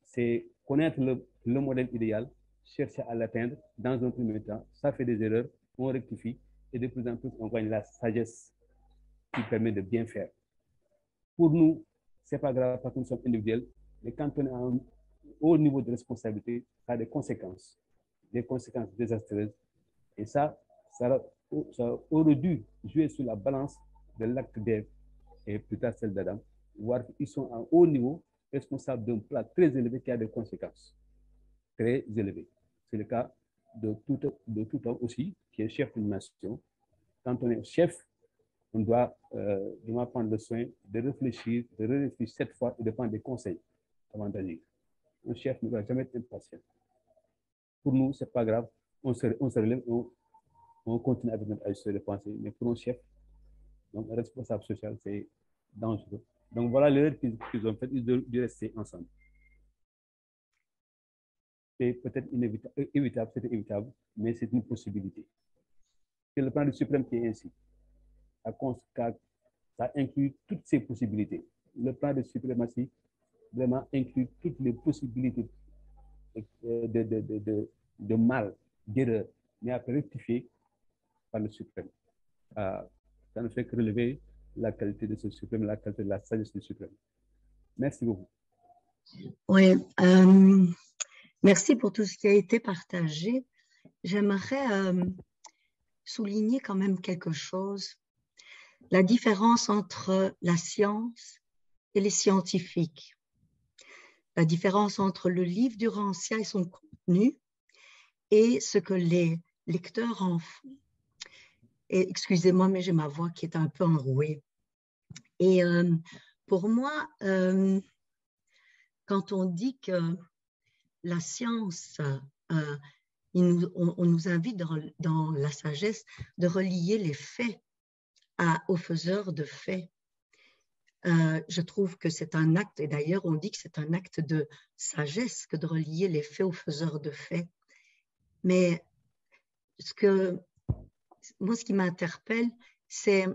Speaker 13: c'est connaître le modèle idéal, chercher à l'atteindre dans un premier temps. Ça fait des erreurs, on rectifie et de plus en plus, on gagne la sagesse qui permet de bien faire. Pour nous, ce n'est pas grave parce que nous sommes individuels, mais quand on est à un haut niveau de responsabilité, ça a des conséquences désastreuses. Et ça aurait dû jouer sur la balance de l'acte d'Ève et plus tard celle d'Adam, voir qu'ils sont à un haut niveau, responsables d'un plat très élevé qui a des conséquences très élevées. C'est le cas de tout homme aussi, qui est chef d'une nation. Quand on est chef, on doit prendre le soin de réfléchir, cette fois et de prendre des conseils avant d'agir. Un chef ne doit jamais être impatient. Pour nous, ce n'est pas grave, on se relève, on continue avec notre agissement de pensée, mais pour un chef, donc un responsable social, c'est dangereux. Donc voilà l'erreur qu'ils ont faite, ils ont dû rester ensemble. C'est peut-être inévitable, c'était évitable, mais c'est une possibilité. C'est le plan du suprême qui est ainsi. Ça inclut toutes ces possibilités. Le plan de suprématie vraiment inclut toutes les possibilités de mal, d'erreur, mais après rectifié par le suprême. Ça ne fait que relever la qualité de ce suprême, la qualité de la sagesse du suprême. Merci beaucoup.
Speaker 14: Oui, merci pour tout ce qui a été partagé. J'aimerais souligner quand même quelque chose. La différence entre la science et les scientifiques. La différence entre le livre du Rancière et son contenu et ce que les lecteurs en font. Et excusez-moi, mais j'ai ma voix qui est un peu enrouée. Et pour moi, quand on dit que la science, on nous invite dans la sagesse de relier les faits aux faiseurs de faits. Je trouve que c'est un acte, et d'ailleurs on dit que c'est un acte de sagesse que de relier les faits aux faiseurs de faits. Mais moi, ce qui m'interpelle, c'est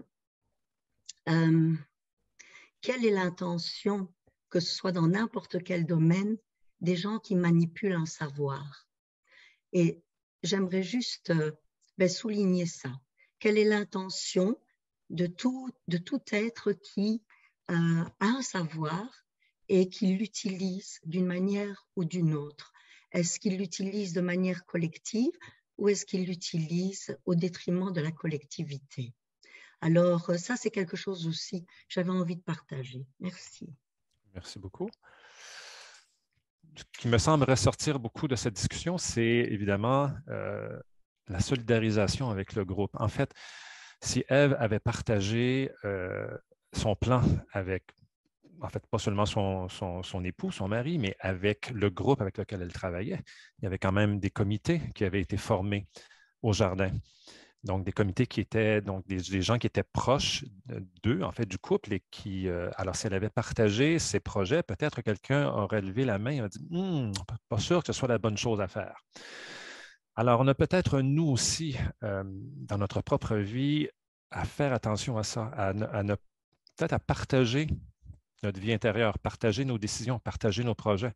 Speaker 14: quelle est l'intention, que ce soit dans n'importe quel domaine, des gens qui manipulent un savoir. Et j'aimerais juste souligner ça. Quelle est l'intention de tout être qui a un savoir et qui l'utilise d'une manière ou d'une autre? Est-ce qu'il l'utilise de manière collective ou est-ce qu'il l'utilise au détriment de la collectivité? Alors, ça, c'est quelque chose aussi que j'avais envie de partager. Merci.
Speaker 2: Merci beaucoup. Ce qui me semble ressortir beaucoup de cette discussion, c'est évidemment la solidarisation avec le groupe. En fait, si Ève avait partagé son plan avec, en fait, pas seulement son époux, son mari, mais avec le groupe avec lequel elle travaillait, il y avait quand même des comités qui avaient été formés au jardin. Donc, des comités qui étaient donc des gens qui étaient proches d'eux, en fait, du couple, et qui, alors, si elle avait partagé ses projets, peut-être quelqu'un aurait levé la main et a dit « pas sûr que ce soit la bonne chose à faire ». Alors, on a peut-être, nous aussi, dans notre propre vie, à faire attention à ça, peut-être à partager notre vie intérieure, partager nos décisions, partager nos projets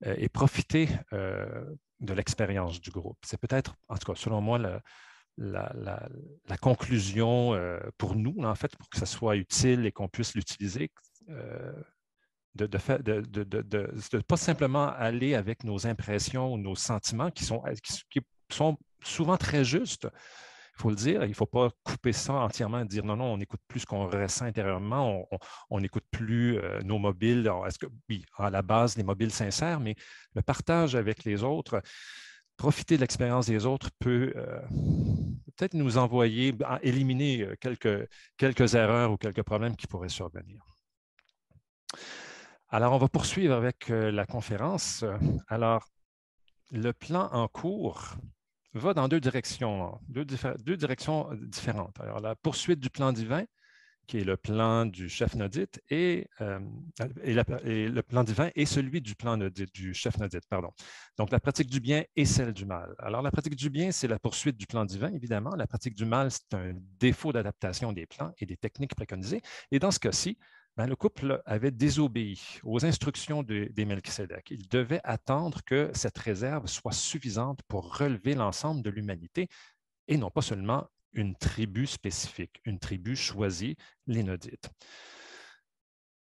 Speaker 2: et profiter de l'expérience du groupe. C'est peut-être, en tout cas, selon moi, la conclusion pour nous, en fait, pour que ça soit utile et qu'on puisse l'utiliser, de pas simplement aller avec nos impressions ou nos sentiments qui sont souvent très justes. Il faut le dire, il ne faut pas couper ça entièrement et dire non, on n'écoute plus ce qu'on ressent intérieurement, on n'écoute plus nos mobiles. Oui, à la base, les mobiles sincères, mais le partage avec les autres, profiter de l'expérience des autres peut peut-être nous envoyer, éliminer quelques erreurs ou quelques problèmes qui pourraient survenir. Alors, on va poursuivre avec la conférence. Alors, le plan en cours va dans deux directions différentes. Alors, la poursuite du plan divin, qui est le plan du chef nodite, et le plan divin et celui du plan nodite, du chef nodite, pardon. Donc, la pratique du bien et celle du mal. Alors, la pratique du bien, c'est la poursuite du plan divin, évidemment. La pratique du mal, c'est un défaut d'adaptation des plans et des techniques préconisées. Et dans ce cas-ci, le couple avait désobéi aux instructions des Melchisédek. Il devait attendre que cette réserve soit suffisante pour relever l'ensemble de l'humanité et non pas seulement une tribu spécifique, une tribu choisie, les Nodites.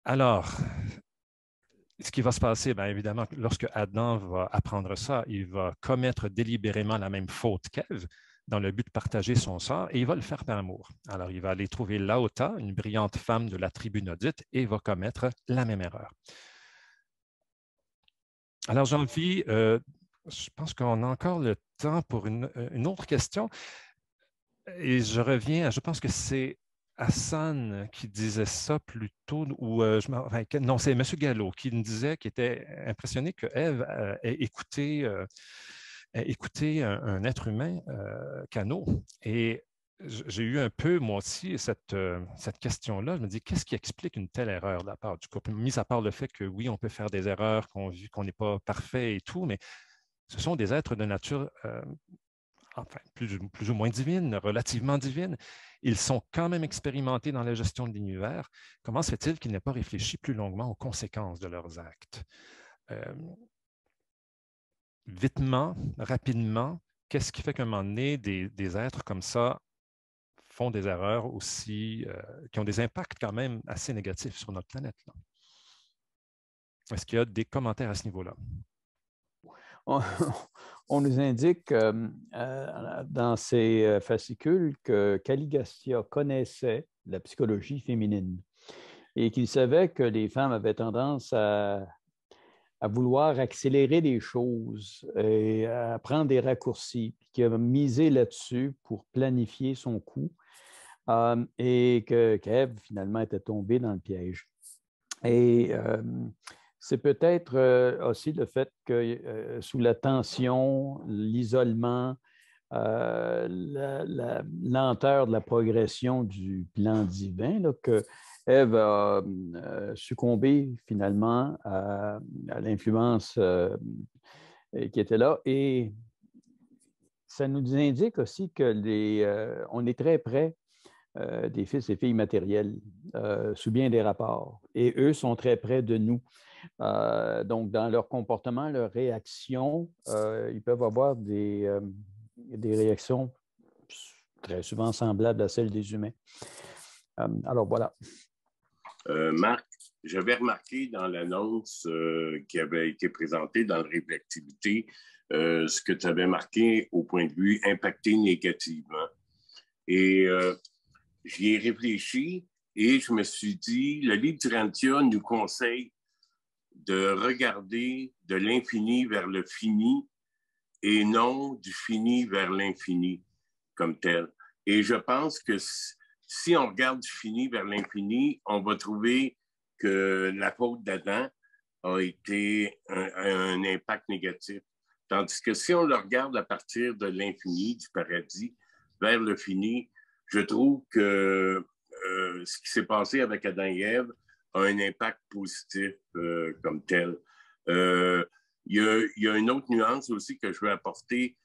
Speaker 2: Alors, ce qui va se passer, évidemment, lorsque Adam va apprendre ça, il va commettre délibérément la même faute qu'Ève dans le but de partager son sort, et il va le faire par amour. Alors, il va aller trouver Laota, une brillante femme de la tribu nodite, et va commettre la même erreur. Alors, j'ai envie, je pense qu'on a encore le temps pour une autre question. Et je reviens, je pense que c'est Hassan qui disait ça plus tôt, ou non, c'est M. Gallo qui nous disait, qui était impressionné que Ève ait écouté un être humain, Cano. Et j'ai eu un peu, moi aussi, cette question-là. Je me dis, qu'est-ce qui explique une telle erreur de la part du couple? Mis à part le fait que oui, on peut faire des erreurs, qu'on n'est pas parfait et tout, mais ce sont des êtres de nature enfin, plus ou moins divine, relativement divine. Ils sont quand même expérimentés dans la gestion de l'univers. Comment se fait-il qu'ils n'aient pas réfléchi plus longuement aux conséquences de leurs actes? Vitement, rapidement, qu'est-ce qui fait qu'à un moment donné, des êtres comme ça font des erreurs aussi, qui ont des impacts quand même assez négatifs sur notre planète, là? Est-ce qu'il y a des commentaires à ce niveau-là?
Speaker 10: On nous indique dans ces fascicules que Caligastia connaissait la psychologie féminine et qu'il savait que les femmes avaient tendance à vouloir accélérer les choses et à prendre des raccourcis, puis qu'il a misé là-dessus pour planifier son coup et qu'Ève, finalement, était tombée dans le piège. Et c'est peut-être aussi le fait que sous la tension, l'isolement, la lenteur de la progression du plan divin, là, que Ève a succombé finalement à l'influence qui était là. Et ça nous indique aussi que on est très près des fils et filles matériels sous bien des rapports. Et eux sont très près de nous. Donc, dans leur comportement, leurs réactions, ils peuvent avoir des réactions très souvent semblables à celles des humains. Alors, voilà.
Speaker 5: Marc, j'avais remarqué dans l'annonce qui avait été présentée dans la réflexivité ce que tu avais marqué au point de vue impacté négativement. Et j'y ai réfléchi et je me suis dit, le livre d'Urantia nous conseille de regarder de l'infini vers le fini et non du fini vers l'infini comme tel. Et je pense que si on regarde du fini vers l'infini, on va trouver que la faute d'Adam a été un impact négatif. Tandis que si on le regarde à partir de l'infini, du paradis, vers le fini, je trouve que ce qui s'est passé avec Adam et Ève a un impact positif comme tel. Il y a une autre nuance aussi que je veux apporter.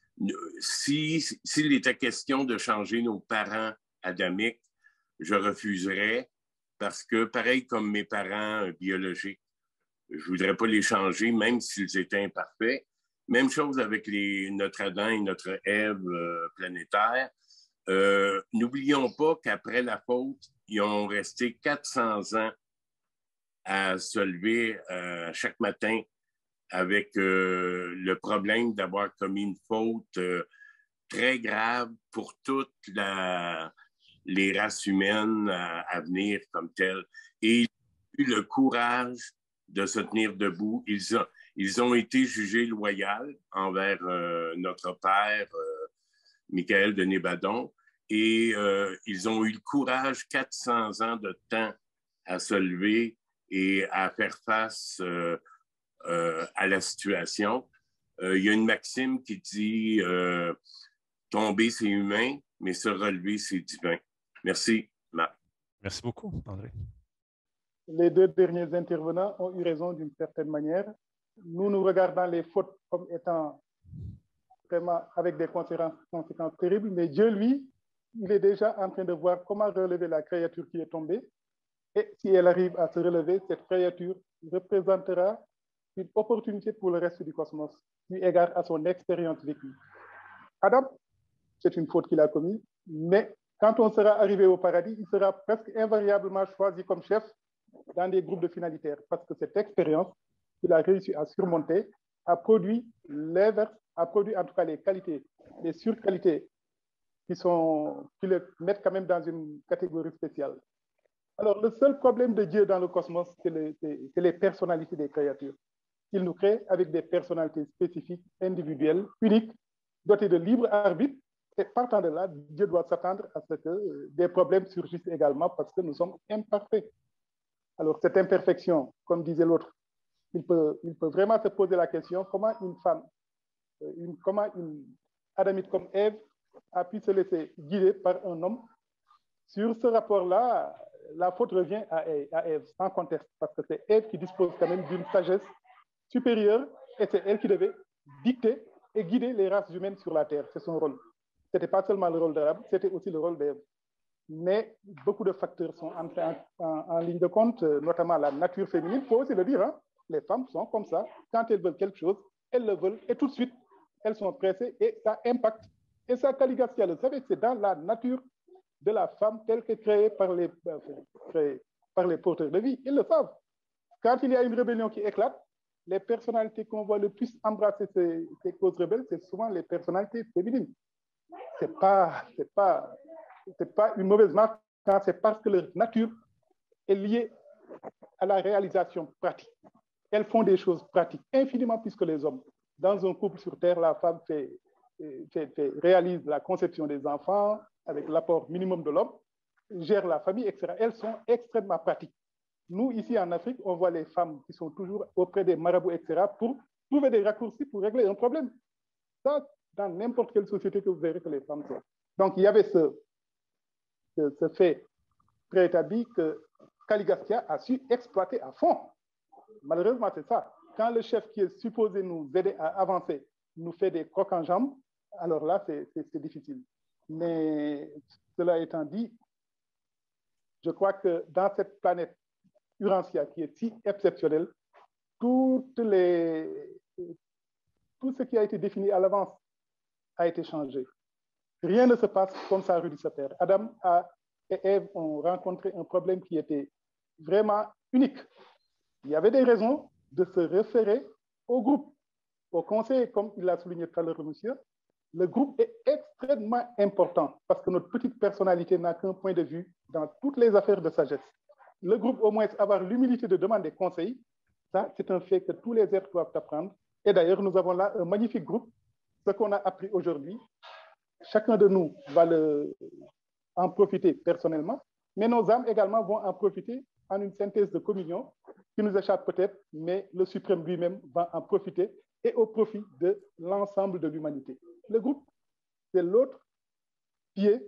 Speaker 5: S'il était question de changer nos parents adamiques, je refuserais parce que, pareil comme mes parents biologiques, je ne voudrais pas les changer, même s'ils étaient imparfaits. Même chose avec notre Adam et notre Ève planétaire. N'oublions pas qu'après la faute, ils ont resté 400 ans à se lever chaque matin avec le problème d'avoir commis une faute très grave pour toutes les races humaines à venir comme telles. Et ils ont eu le courage de se tenir debout. Ils ont été jugés loyaux envers notre père, Michael de Nébadon, et ils ont eu le courage, 400 ans de temps, à se lever et à faire face à la situation. Il y a une maxime qui dit tomber, c'est humain, mais se relever, c'est divin. Merci, Marc.
Speaker 2: Merci beaucoup, André.
Speaker 3: Les deux derniers intervenants ont eu raison d'une certaine manière. Nous regardons les fautes comme étant vraiment avec des conséquences terribles, mais Dieu, lui, il est déjà en train de voir comment relever la créature qui est tombée. Et si elle arrive à se relever, cette créature représentera une opportunité pour le reste du cosmos, eu égard à son expérience vécue. Adam, c'est une faute qu'il a commise, mais quand on sera arrivé au paradis, il sera presque invariablement choisi comme chef dans des groupes de finalitaires, parce que cette expérience qu'il a réussi à surmonter a produit l'inverse, a produit en tout cas les qualités, les surqualités qui le mettent quand même dans une catégorie spéciale. Alors, le seul problème de Dieu dans le cosmos, c'est les personnalités des créatures. Il nous crée avec des personnalités spécifiques, individuelles, uniques, dotées de libre arbitre. Et partant de là, Dieu doit s'attendre à ce que des problèmes surgissent également parce que nous sommes imparfaits. Alors, cette imperfection, comme disait l'autre, il peut vraiment se poser la question comment une femme, comment une adamite comme Ève a pu se laisser guider par un homme. Sur ce rapport-là, la faute revient à Ève, sans conteste, parce que c'est Ève qui dispose quand même d'une sagesse supérieure et c'est elle qui devait dicter et guider les races humaines sur la Terre. C'est son rôle. Ce n'était pas seulement le rôle d'Adam, c'était aussi le rôle d'Ève. Mais beaucoup de facteurs sont entrés en ligne de compte, notamment la nature féminine. Il faut aussi le dire, hein, les femmes sont comme ça. Quand elles veulent quelque chose, elles le veulent et tout de suite, elles sont pressées et ça impacte. Et ça, Kaligastia le savait, c'est dans la nature de la femme telle que créée par les porteurs de vie. Ils le savent. Quand il y a une rébellion qui éclate, les personnalités qu'on voit le plus embrasser ces causes rebelles, c'est souvent les personnalités féminines. C'est pas une mauvaise marque, c'est parce que leur nature est liée à la réalisation pratique. Elles font des choses pratiques, infiniment plus que les hommes. Dans un couple sur Terre, la femme réalise la conception des enfants avec l'apport minimum de l'homme, gère la famille, etc. Elles sont extrêmement pratiques. Nous, ici en Afrique, on voit les femmes qui sont toujours auprès des marabouts, etc., pour trouver des raccourcis pour régler un problème. Ça, dans n'importe quelle société que vous verrez que les femmes sont. Donc, il y avait ce fait préétabli que Kaligastia a su exploiter à fond. Malheureusement, c'est ça. Quand le chef qui est supposé nous aider à avancer nous fait des crocs en jambes, alors là, c'est difficile. Mais cela étant dit, je crois que dans cette planète Urantia qui est si exceptionnelle, tout ce qui a été défini à l'avance a été changé. Rien ne se passe comme ça rue du Terre. Adam et Ève ont rencontré un problème qui était vraiment unique. Il y avait des raisons de se référer au groupe, au conseil, comme il l'a souligné tout à l'heure, monsieur. Le groupe est extrêmement important parce que notre petite personnalité n'a qu'un point de vue dans toutes les affaires de sagesse. Le groupe, au moins, avoir l'humilité de demander conseil, ça, c'est un fait que tous les êtres doivent apprendre. Et d'ailleurs, nous avons là un magnifique groupe. Ce qu'on a appris aujourd'hui, chacun de nous va en profiter personnellement, mais nos âmes également vont en profiter en une synthèse de communion qui nous échappe peut-être, mais le suprême lui-même va en profiter et au profit de l'ensemble de l'humanité. Le groupe, c'est l'autre pied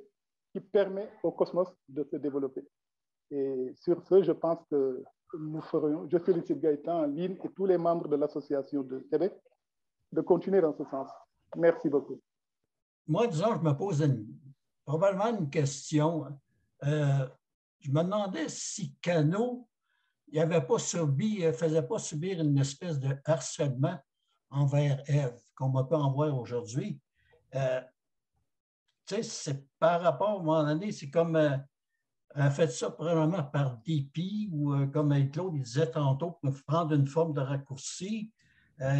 Speaker 3: qui permet au cosmos de se développer. Et sur ce, je pense que nous ferions, je félicite Gaëtan, Lynn et tous les membres de l'association de Québec de continuer dans ce sens. Merci beaucoup.
Speaker 7: Moi, disons, je me pose probablement une question. Je me demandais si Cano ne faisait pas subir une espèce de harcèlement envers Ève, comme on peut en voir aujourd'hui. Tu sais, c'est par rapport, à un moment donné, c'est comme elle fait ça probablement par dépit ou comme Claude disait tantôt, pour prendre une forme de raccourci,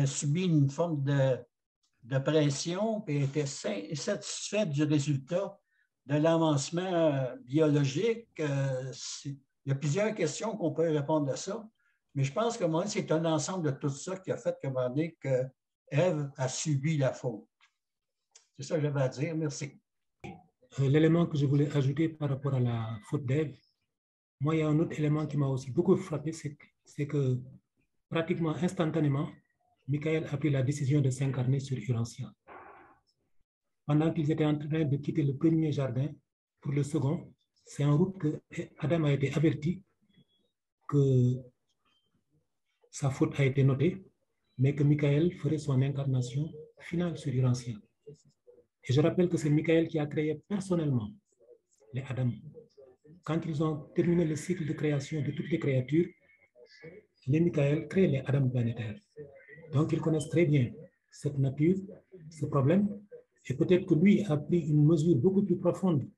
Speaker 7: subit une forme de pression, puis elle était satisfaite du résultat de l'avancement biologique. Il y a plusieurs questions qu'on peut répondre à ça, mais je pense que moi, c'est un ensemble de tout ça qui a fait qu'à un moment donné, qu'Ève a subi la faute. C'est ça que j'avais à dire. Merci.
Speaker 9: L'élément que je voulais ajouter par rapport à la faute d'Ève, moi, il y a un autre élément qui m'a aussi beaucoup frappé, c'est que pratiquement instantanément, Michael a pris la décision de s'incarner sur Urantia. Pendant qu'ils étaient en train de quitter le premier jardin pour le second, c'est en route que Adam a été averti que sa faute a été notée, mais que Michael ferait son incarnation finale sur Urantia. Et je rappelle que c'est Michael qui a créé personnellement les Adam. Quand ils ont terminé le cycle de création de toutes les créatures, les Michael créent les Adam planétaires. Donc, ils connaissent très bien cette nature, ce problème, et peut-être que lui a pris une mesure beaucoup plus profonde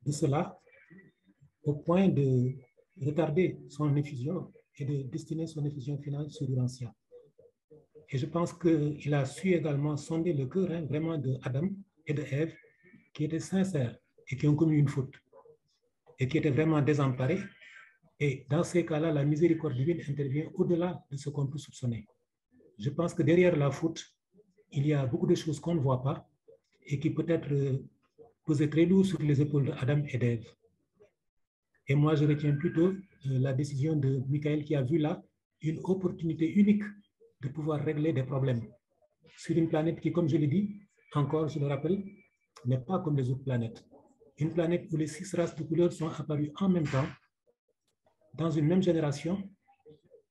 Speaker 9: de cela au point de retarder son effusion et de destiner son effusion finale sur Urantia. Et je pense qu'il a su également sonder le cœur vraiment de Adam et de Ève qui étaient sincères et qui ont commis une faute et qui étaient vraiment désemparés. Et dans ces cas-là, la miséricorde divine intervient au-delà de ce qu'on peut soupçonner. Je pense que derrière la faute, il y a beaucoup de choses qu'on ne voit pas et qui peut-être pesaient très lourd sur les épaules d'Adam et d'Ève. Et moi, je retiens plutôt la décision de Michael qui a vu là une opportunité unique de pouvoir régler des problèmes sur une planète qui, comme je l'ai dit, encore, je le rappelle, n'est pas comme les autres planètes. Une planète où les 6 races de couleurs sont apparues en même temps, dans une même génération,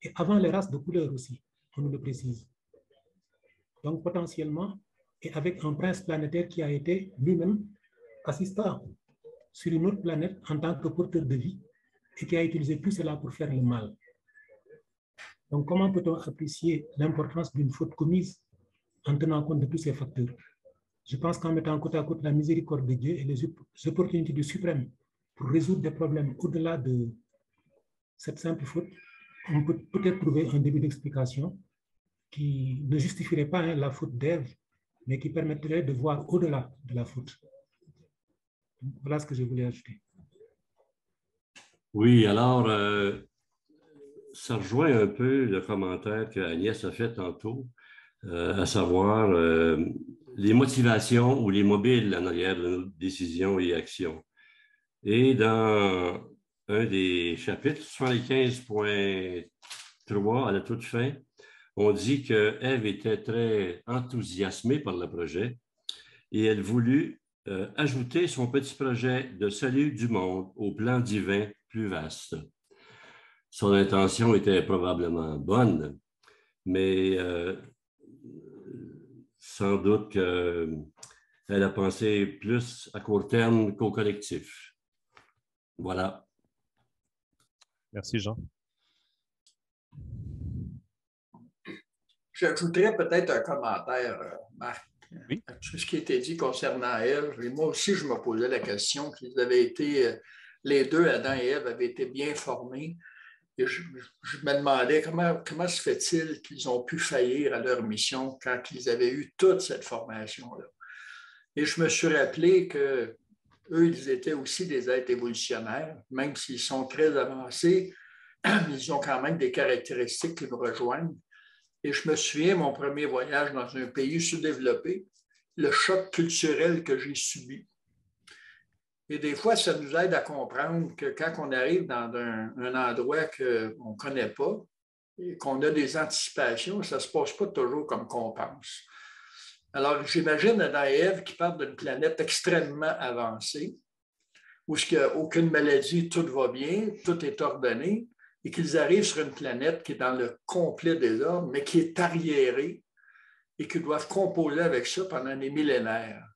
Speaker 9: et avant les races de couleurs aussi, on nous le précise. Donc potentiellement, et avec un prince planétaire qui a été lui-même assistant sur une autre planète en tant que porteur de vie et qui a utilisé tout cela pour faire le mal. Donc comment peut-on apprécier l'importance d'une faute commise en tenant compte de tous ces facteurs? Je pense qu'en mettant côte à côte la miséricorde de Dieu et les opportunités du suprême pour résoudre des problèmes au-delà de cette simple faute, on peut peut-être trouver un début d'explication qui ne justifierait pas la faute d'Ève, mais qui permettrait de voir au-delà de la faute. Donc, voilà ce que je voulais ajouter.
Speaker 15: Oui, alors, ça rejoint un peu le commentaire qu'Agnès a fait tantôt, à savoir les motivations ou les mobiles en arrière de nos décisions et actions. Et dans un des chapitres, 75.3 à la toute fin, on dit que Ève était très enthousiasmée par le projet et elle voulut ajouter son petit projet de salut du monde au plan divin plus vaste. Son intention était probablement bonne, mais sans doute qu'elle a pensé plus à court terme qu'au collectif. Voilà.
Speaker 2: Merci, Jean.
Speaker 4: J'ajouterais peut-être un commentaire, Marc,
Speaker 2: oui,
Speaker 4: à tout ce qui a été dit concernant Ève. Et moi aussi, je me posais la question qu'ils avaient été, les deux, Adam et Ève, avaient été bien formés. Et je me demandais comment se fait-il qu'ils ont pu faillir à leur mission quand ils avaient eu toute cette formation-là. Et je me suis rappelé qu'eux, ils étaient aussi des êtres évolutionnaires, même s'ils sont très avancés, ils ont quand même des caractéristiques qui nous rejoignent. Et je me souviens, mon premier voyage dans un pays sous-développé, le choc culturel que j'ai subi. Et des fois, ça nous aide à comprendre que quand on arrive dans un endroit qu'on ne connaît pas et qu'on a des anticipations, ça ne se passe pas toujours comme qu'on pense. Alors, j'imagine Adam et Ève qui partent d'une planète extrêmement avancée, où il n'y a aucune maladie, tout va bien, tout est ordonné, et qu'ils arrivent sur une planète qui est dans le complet désordre, mais qui est arriérée et qu'ils doivent composer avec ça pendant des millénaires.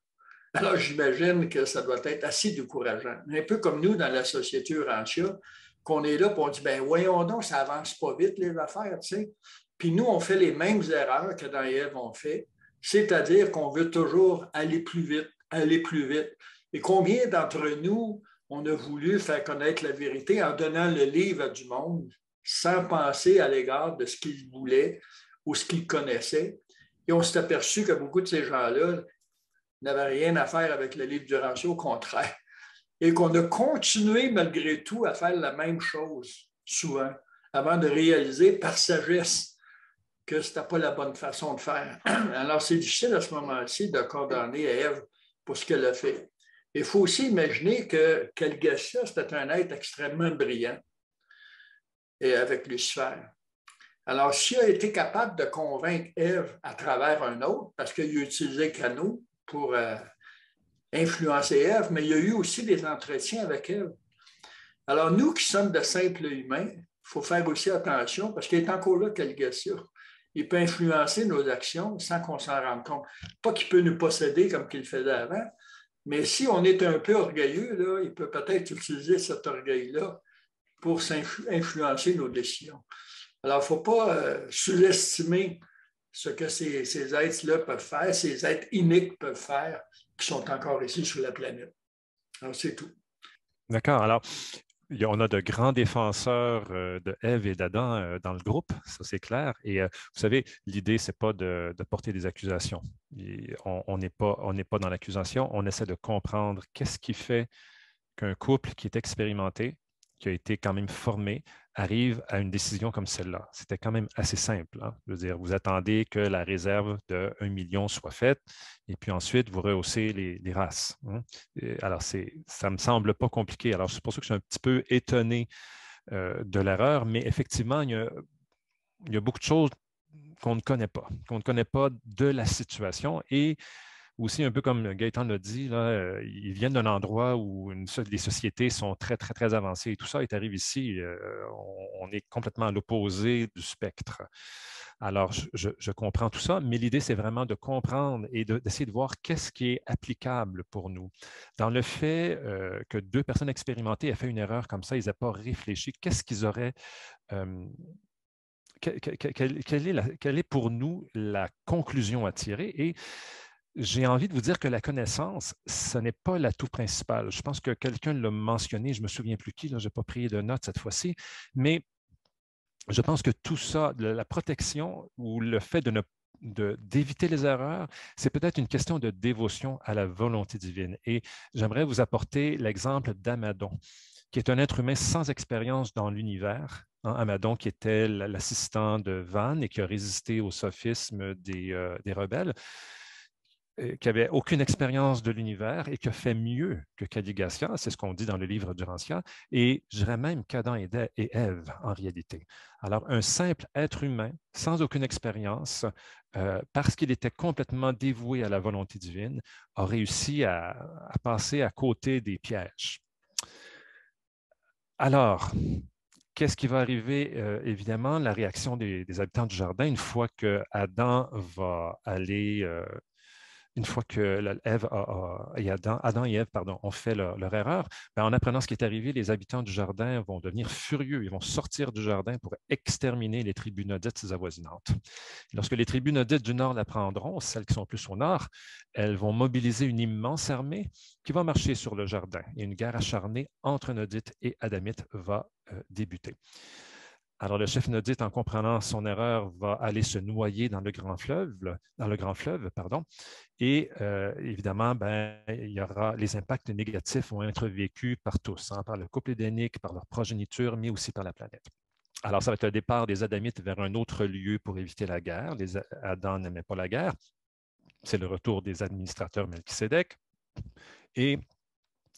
Speaker 4: Alors, j'imagine que ça doit être assez décourageant. Un peu comme nous, dans la société Urantia, qu'on est là et on dit, ben voyons donc, ça avance pas vite, les affaires, tu sais. Puis nous, on fait les mêmes erreurs que dans Ève on fait, c'est-à-dire qu'on veut toujours aller plus vite, aller plus vite. Et combien d'entre nous, on a voulu faire connaître la vérité en donnant le livre à du monde sans penser à l'égard de ce qu'ils voulaient ou ce qu'ils connaissaient. Et on s'est aperçu que beaucoup de ces gens-là n'avaient rien à faire avec le livre du Urantia, au contraire. Et qu'on a continué malgré tout à faire la même chose, souvent, avant de réaliser par sagesse que ce n'était pas la bonne façon de faire. Alors, c'est difficile à ce moment-ci de condamner Ève pour ce qu'elle a fait. Il faut aussi imaginer que Kalgassia, c'était un être extrêmement brillant, et avec Lucifer. Alors, s'il a été capable de convaincre Ève à travers un autre, parce qu'il a utilisé Canot pour influencer Ève, mais il y a eu aussi des entretiens avec Ève. Alors, nous qui sommes de simples humains, il faut faire aussi attention, parce qu'il est encore là, Kalgassia. Il peut influencer nos actions sans qu'on s'en rende compte. Pas qu'il peut nous posséder comme qu'il le faisait avant, mais si on est un peu orgueilleux, là, il peut peut-être utiliser cet orgueil-là pour influencer nos décisions. Alors, il ne faut pas sous-estimer ce que ces êtres-là peuvent faire, ces êtres iniques peuvent faire, qui sont encore ici sur la planète. Alors, c'est tout.
Speaker 2: D'accord. Alors, on a de grands défenseurs de Ève et d'Adam dans le groupe, ça c'est clair. Et vous savez, l'idée, ce n'est pas de porter des accusations. On n'est pas dans l'accusation, on essaie de comprendre qu'est-ce qui fait qu'un couple qui est expérimenté, qui a été quand même formé, arrive à une décision comme celle-là. C'était quand même assez simple. Hein? Je veux dire, vous attendez que la réserve de 1 million soit faite et puis ensuite, vous rehaussez les races. Hein? Alors, ça ne me semble pas compliqué. Alors, c'est pour ça que je suis un petit peu étonné de l'erreur, mais effectivement, il y a beaucoup de choses qu'on ne connaît pas de la situation et aussi, un peu comme Gaëtan l'a dit, là, ils viennent d'un endroit où les sociétés sont très, très, très avancées et tout ça. Ils arrivent ici, on est complètement à l'opposé du spectre. Alors, je comprends tout ça, mais l'idée, c'est vraiment de comprendre et d'essayer de voir qu'est-ce qui est applicable pour nous. Dans le fait que deux personnes expérimentées aient fait une erreur comme ça, ils n'aient pas réfléchi, qu'est-ce qu'ils auraient... quelle est pour nous la conclusion à tirer? Et j'ai envie de vous dire que la connaissance, ce n'est pas l'atout principal. Je pense que quelqu'un l'a mentionné, je ne me souviens plus qui, je n'ai pas pris de notes cette fois-ci, mais je pense que tout ça, la protection ou le fait d'éviter les erreurs, c'est peut-être une question de dévotion à la volonté divine. Et j'aimerais vous apporter l'exemple d'Amadon, qui est un être humain sans expérience dans l'univers. Amadon, qui était l'assistant de Van et qui a résisté au sophisme des rebelles, qui n'avait aucune expérience de l'univers et qui a fait mieux que Caligastia, c'est ce qu'on dit dans le livre d'Urantia, et je dirais même qu'Adam et Ève en réalité. Alors, un simple être humain, sans aucune expérience, parce qu'il était complètement dévoué à la volonté divine, a réussi à passer à côté des pièges. Alors, qu'est-ce qui va arriver? Évidemment, la réaction des habitants du jardin, une fois que Adam va aller... une fois que Adam et Ève ont fait leur erreur, en apprenant ce qui est arrivé, les habitants du jardin vont devenir furieux. Ils vont sortir du jardin pour exterminer les tribus nodites avoisinantes. Lorsque les tribus nodites du nord l'apprendront, celles qui sont plus au nord, elles vont mobiliser une immense armée qui va marcher sur le jardin. Et une guerre acharnée entre nodites et adamites va débuter. Alors, le chef nodite, en comprenant son erreur, va aller se noyer dans le grand fleuve, et évidemment, il y aura les impacts négatifs vont être vécus par tous, par le couple édénique, par leur progéniture, mais aussi par la planète. Alors, ça va être le départ des Adamites vers un autre lieu pour éviter la guerre. Les Adam n'aimaient pas la guerre. C'est le retour des administrateurs Melchisédek. Et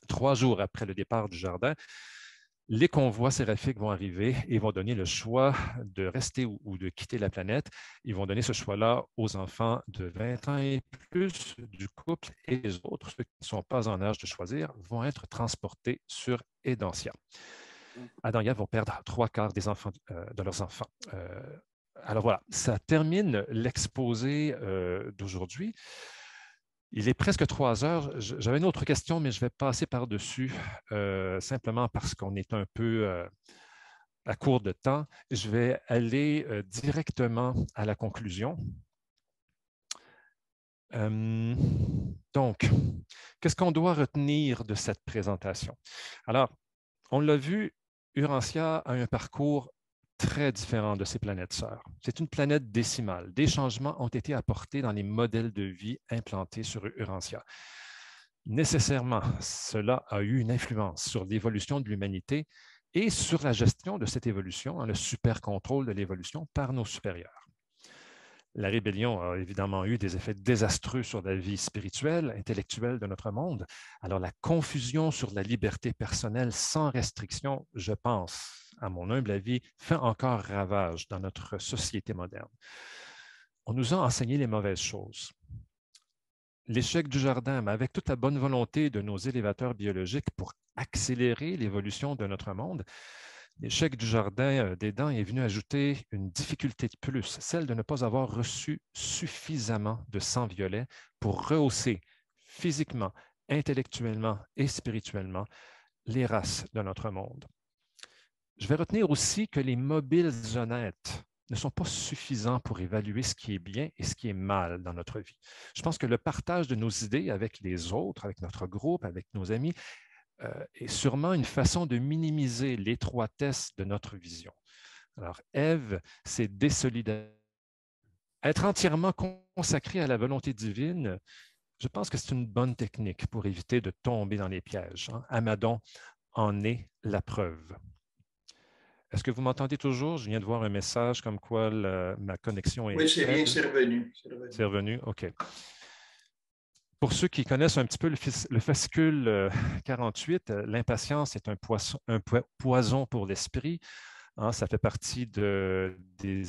Speaker 2: 3 jours après le départ du jardin, les convois séraphiques vont arriver et vont donner le choix de rester ou de quitter la planète. Ils vont donner ce choix-là aux enfants de 20 ans et plus du couple, et les autres, ceux qui ne sont pas en âge de choisir, vont être transportés sur Édentia. Adam et Ève vont perdre 3/4 des enfants, de leurs enfants. Alors voilà, ça termine l'exposé d'aujourd'hui. Il est presque 3 heures. J'avais une autre question, mais je vais passer par-dessus, simplement parce qu'on est un peu à court de temps. Je vais aller directement à la conclusion. Donc, qu'est-ce qu'on doit retenir de cette présentation? Alors, on l'a vu, Urantia a un parcours très différent de ses planètes sœurs. C'est une planète décimale. Des changements ont été apportés dans les modèles de vie implantés sur Urantia. Nécessairement, cela a eu une influence sur l'évolution de l'humanité et sur la gestion de cette évolution, le super contrôle de l'évolution par nos supérieurs. La rébellion a évidemment eu des effets désastreux sur la vie spirituelle, intellectuelle de notre monde. Alors, la confusion sur la liberté personnelle sans restriction, je pense, à mon humble avis, fait encore ravage dans notre société moderne. On nous a enseigné les mauvaises choses. L'échec du jardin, mais avec toute la bonne volonté de nos élévateurs biologiques pour accélérer l'évolution de notre monde, l'échec du jardin d'Éden est venu ajouter une difficulté de plus, celle de ne pas avoir reçu suffisamment de sang violet pour rehausser physiquement, intellectuellement et spirituellement les races de notre monde. Je vais retenir aussi que les mobiles honnêtes ne sont pas suffisants pour évaluer ce qui est bien et ce qui est mal dans notre vie. Je pense que le partage de nos idées avec les autres, avec notre groupe, avec nos amis, est sûrement une façon de minimiser l'étroitesse de notre vision. Alors, Ève s'est désolidarisée. Être entièrement consacré à la volonté divine, je pense que c'est une bonne technique pour éviter de tomber dans les pièges. Amadon en est la preuve. Est-ce que vous m'entendez toujours? Je viens de voir un message comme quoi ma connexion est...
Speaker 4: Oui, c'est bien, c'est revenu.
Speaker 2: C'est revenu, OK. Pour ceux qui connaissent un petit peu le fascicule 48, l'impatience est un poison pour l'esprit. Hein, ça fait partie des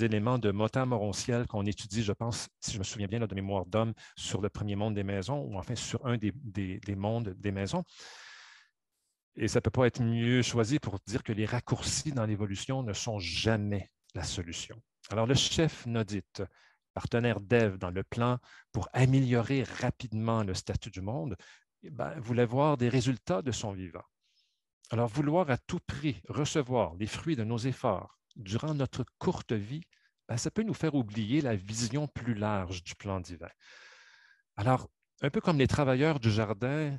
Speaker 2: éléments de Motin Morontiel qu'on étudie, je pense, si je me souviens bien, là, de Mémoire d'homme, sur le premier monde des maisons, ou enfin sur un des mondes des maisons. Et ça ne peut pas être mieux choisi pour dire que les raccourcis dans l'évolution ne sont jamais la solution. Alors, le chef nodite, partenaire d'Ève dans le plan pour améliorer rapidement le statut du monde, voulait voir des résultats de son vivant. Alors, vouloir à tout prix recevoir les fruits de nos efforts durant notre courte vie, ça peut nous faire oublier la vision plus large du plan divin. Alors, un peu comme les travailleurs du jardin,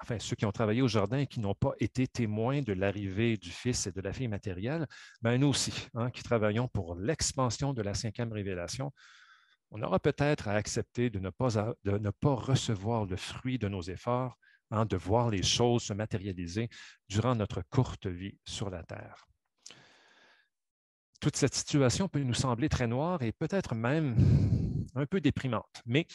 Speaker 2: enfin ceux qui ont travaillé au jardin et qui n'ont pas été témoins de l'arrivée du Fils et de la Fille matérielle, nous aussi, hein, qui travaillons pour l'expansion de la 5e révélation, on aura peut-être à accepter de ne pas recevoir le fruit de nos efforts, hein, de voir les choses se matérialiser durant notre courte vie sur la Terre. Toute cette situation peut nous sembler très noire et peut-être même un peu déprimante, mais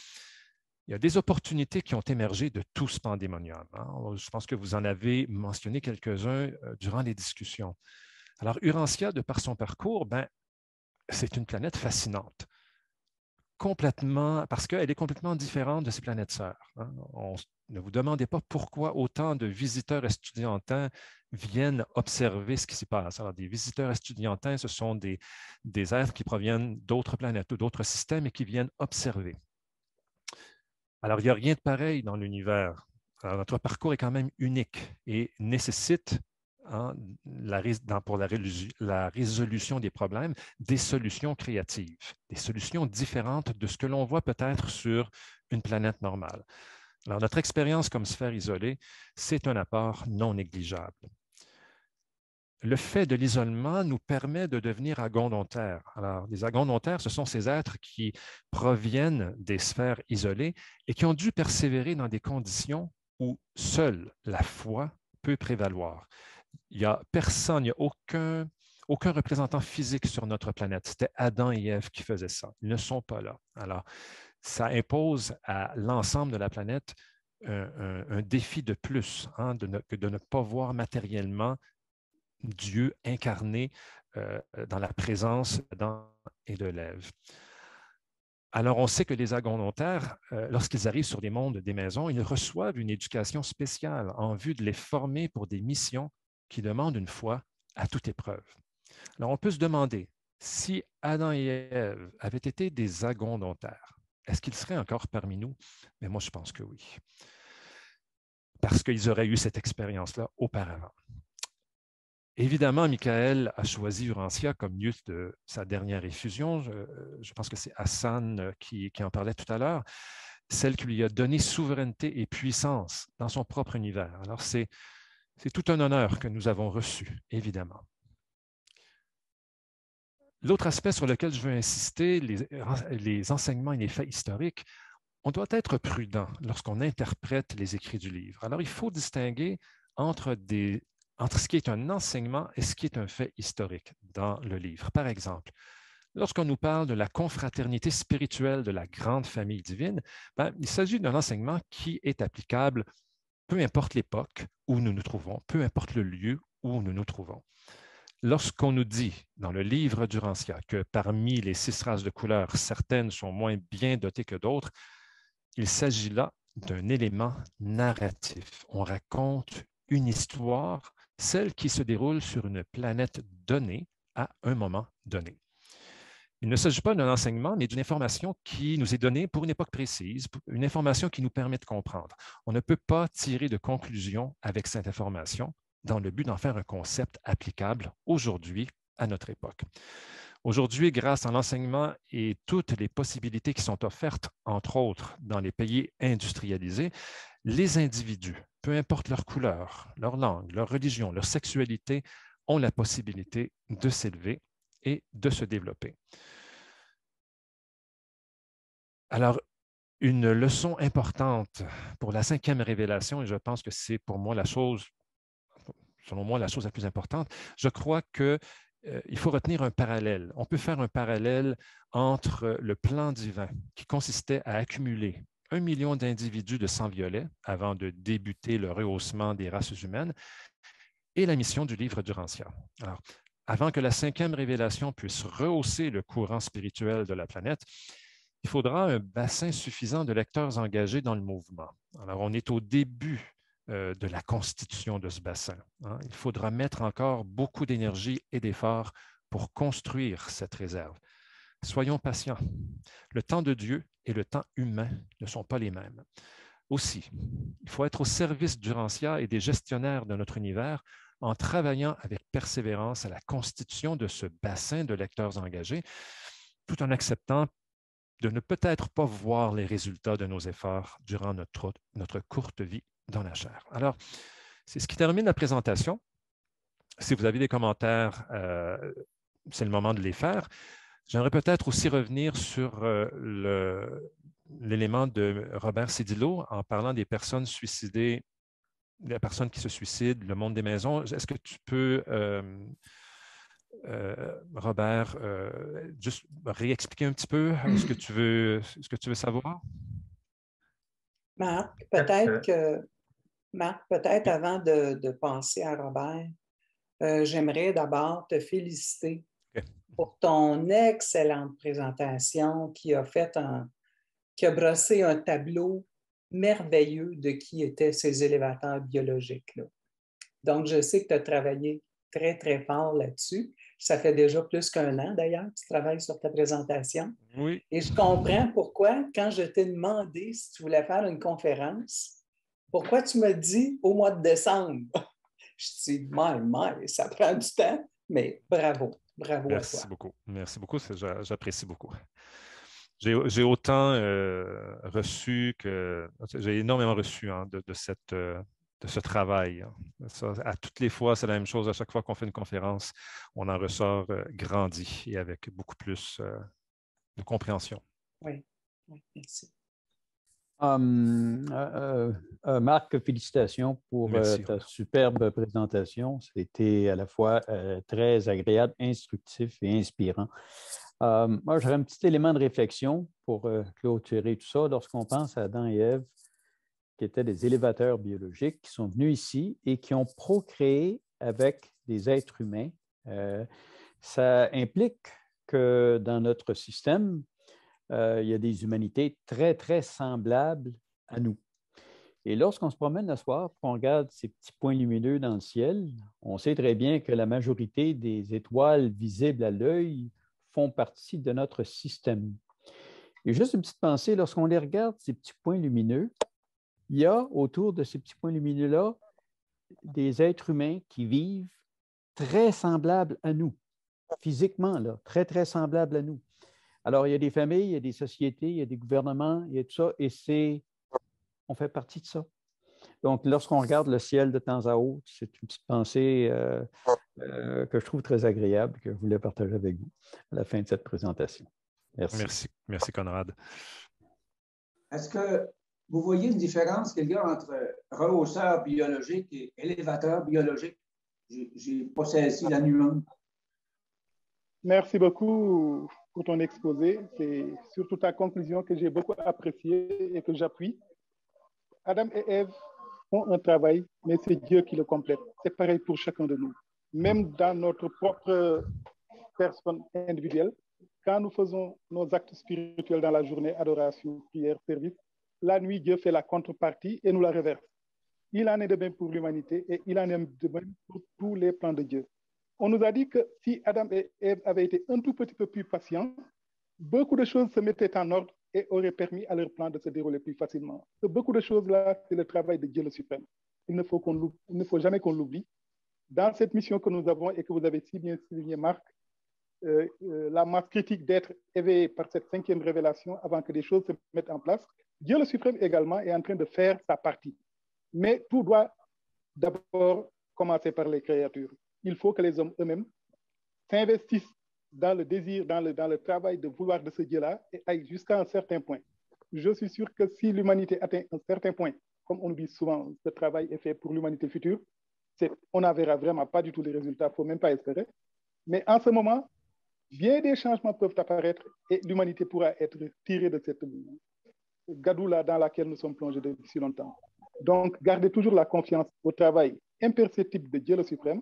Speaker 2: il y a des opportunités qui ont émergé de tout ce pandémonium. Hein. Je pense que vous en avez mentionné quelques-uns durant les discussions. Alors, Urantia, de par son parcours, c'est une planète fascinante. Complètement, parce qu'elle est complètement différente de ses planètes sœurs. Hein. Ne vous demandez pas pourquoi autant de visiteurs estudiantins viennent observer ce qui s'y passe. Alors, des visiteurs estudiantins, ce sont des êtres qui proviennent d'autres planètes ou d'autres systèmes et qui viennent observer. Alors, il n'y a rien de pareil dans l'univers. Alors, notre parcours est quand même unique et nécessite, hein, pour la résolution des problèmes, des solutions créatives, des solutions différentes de ce que l'on voit peut-être sur une planète normale. Alors, notre expérience comme sphère isolée, c'est un apport non négligeable. Le fait de l'isolement nous permet de devenir agondontaires. Alors, les agondontaires, ce sont ces êtres qui proviennent des sphères isolées et qui ont dû persévérer dans des conditions où seule la foi peut prévaloir. Il n'y a personne, il n'y a aucun représentant physique sur notre planète. C'était Adam et Ève qui faisaient ça. Ils ne sont pas là. Alors, ça impose à l'ensemble de la planète un défi de plus, hein, de ne pas voir matériellement Dieu incarné dans la présence d'Adam et de l'Ève. Alors, on sait que les agondontaires, lorsqu'ils arrivent sur les mondes des maisons, ils reçoivent une éducation spéciale en vue de les former pour des missions qui demandent une foi à toute épreuve. Alors, on peut se demander, si Adam et Ève avaient été des agondontaires, est-ce qu'ils seraient encore parmi nous? Mais moi, je pense que oui. Parce qu'ils auraient eu cette expérience-là auparavant. Évidemment, Michael a choisi Urantia comme lieu de sa dernière effusion. Je pense que c'est Hassan qui en parlait tout à l'heure, celle qui lui a donné souveraineté et puissance dans son propre univers. Alors, c'est tout un honneur que nous avons reçu, évidemment. L'autre aspect sur lequel je veux insister, les enseignements et les faits historiques, on doit être prudent lorsqu'on interprète les écrits du livre. Alors, il faut distinguer entre ce qui est un enseignement et ce qui est un fait historique dans le livre. Par exemple, lorsqu'on nous parle de la confraternité spirituelle de la grande famille divine, il s'agit d'un enseignement qui est applicable peu importe l'époque où nous nous trouvons, peu importe le lieu où nous nous trouvons. Lorsqu'on nous dit dans le livre d'Urantia que parmi les 6 races de couleurs, certaines sont moins bien dotées que d'autres, il s'agit là d'un élément narratif. On raconte une histoire, celle qui se déroule sur une planète donnée à un moment donné. Il ne s'agit pas d'un enseignement, mais d'une information qui nous est donnée pour une époque précise, une information qui nous permet de comprendre. On ne peut pas tirer de conclusion avec cette information dans le but d'en faire un concept applicable aujourd'hui à notre époque. Aujourd'hui, grâce à l'enseignement et toutes les possibilités qui sont offertes, entre autres dans les pays industrialisés, les individus, peu importe leur couleur, leur langue, leur religion, leur sexualité, ont la possibilité de s'élever et de se développer. Alors, une leçon importante pour la 5e révélation, et je pense que c'est pour moi selon moi, la chose la plus importante, je crois qu'il faut retenir un parallèle. On peut faire un parallèle entre le plan divin qui consistait à accumuler 1 million d'individus de sang violet avant de débuter le rehaussement des races humaines et la mission du livre d'Urantia. Alors, avant que la 5e révélation puisse rehausser le courant spirituel de la planète, il faudra un bassin suffisant de lecteurs engagés dans le mouvement. Alors, on est au début de la constitution de ce bassin. Hein. Il faudra mettre encore beaucoup d'énergie et d'efforts pour construire cette réserve. Soyons patients. Le temps de Dieu et le temps humain ne sont pas les mêmes. Aussi, il faut être au service d'Urantia et des gestionnaires de notre univers en travaillant avec persévérance à la constitution de ce bassin de lecteurs engagés, tout en acceptant de ne peut-être pas voir les résultats de nos efforts durant notre courte vie dans la chair. Alors, c'est ce qui termine la présentation. Si vous avez des commentaires, c'est le moment de les faire. J'aimerais peut-être aussi revenir sur l'élément de Robert Cédillo en parlant des personnes suicidées, des personnes qui se suicident, le monde des maisons. Est-ce que tu peux, Robert, juste réexpliquer un petit peu ce que tu veux savoir?
Speaker 1: Marc, peut-être avant de passer à Robert, j'aimerais d'abord te féliciter pour ton excellente présentation qui a brossé un tableau merveilleux de qui étaient ces élévateurs biologiques-là. Donc, je sais que tu as travaillé très, très fort là-dessus. Ça fait déjà plus qu'1 an, d'ailleurs, que tu travailles sur ta présentation.
Speaker 2: Oui.
Speaker 1: Et je comprends pourquoi, quand je t'ai demandé si tu voulais faire une conférence, pourquoi tu m'as dit au mois de décembre? Je dis, ça prend du temps, mais bravo. Bravo à toi.
Speaker 2: Merci beaucoup. Merci beaucoup. J'apprécie beaucoup. J'ai autant reçu que... J'ai énormément reçu de ce travail. Hein. Ça, à toutes les fois, c'est la même chose. À chaque fois qu'on fait une conférence, on en ressort grandi et avec beaucoup plus de compréhension.
Speaker 1: Oui, merci.
Speaker 10: Marc, félicitations pour ta superbe présentation. C'était à la fois très agréable, instructif et inspirant. Moi, j'aurais un petit élément de réflexion pour clôturer tout ça. Lorsqu'on pense à Adam et Ève, qui étaient des élévateurs biologiques, qui sont venus ici et qui ont procréé avec des êtres humains, ça implique que dans notre système, il y a des humanités très, très semblables à nous. Et lorsqu'on se promène le soir, qu'on regarde ces petits points lumineux dans le ciel, on sait très bien que la majorité des étoiles visibles à l'œil font partie de notre système. Et juste une petite pensée, lorsqu'on les regarde, ces petits points lumineux, il y a autour de ces petits points lumineux-là des êtres humains qui vivent très semblables à nous, physiquement, là, très, très semblables à nous. Alors, il y a des familles, il y a des sociétés, il y a des gouvernements, il y a tout ça, et on fait partie de ça. Donc, lorsqu'on regarde le ciel de temps à autre, c'est une petite pensée que je trouve très agréable, que je voulais partager avec vous à la fin de cette présentation. Merci.
Speaker 2: Merci Conrad.
Speaker 8: Est-ce que vous voyez une différence qu'il y a entre rehausseur biologique et élévateur biologique? Je n'ai pas saisi la nuance.
Speaker 3: Merci beaucoup pour ton exposé. C'est surtout ta conclusion que j'ai beaucoup appréciée et que j'appuie. Adam et Ève font un travail, mais c'est Dieu qui le complète. C'est pareil pour chacun de nous. Même dans notre propre personne individuelle, quand nous faisons nos actes spirituels dans la journée, adoration, prière, service, la nuit, Dieu fait la contrepartie et nous la reverse. Il en est de même pour l'humanité et il en est de même pour tous les plans de Dieu. On nous a dit que si Adam et Ève avaient été un tout petit peu plus patients, beaucoup de choses se mettaient en ordre et auraient permis à leur plan de se dérouler plus facilement. Beaucoup de choses-là, c'est le travail de Dieu le suprême. Il ne faut jamais qu'on l'oublie. Dans cette mission que nous avons et que vous avez si bien souligné, Marc, la masse critique d'être éveillée par cette 5e révélation avant que des choses se mettent en place, Dieu le suprême également est en train de faire sa partie. Mais tout doit d'abord commencer par les créatures. Il faut que les hommes eux-mêmes s'investissent dans le désir, dans le travail de vouloir de ce Dieu-là et aillent jusqu'à un certain point. Je suis sûr que si l'humanité atteint un certain point, comme on dit souvent, ce travail est fait pour l'humanité future, on n'en verra vraiment pas du tout les résultats, il ne faut même pas espérer. Mais en ce moment, bien des changements peuvent apparaître et l'humanité pourra être tirée de cette gadoue-là dans laquelle nous sommes plongés depuis si longtemps. Donc, gardez toujours la confiance au travail imperceptible de Dieu le suprême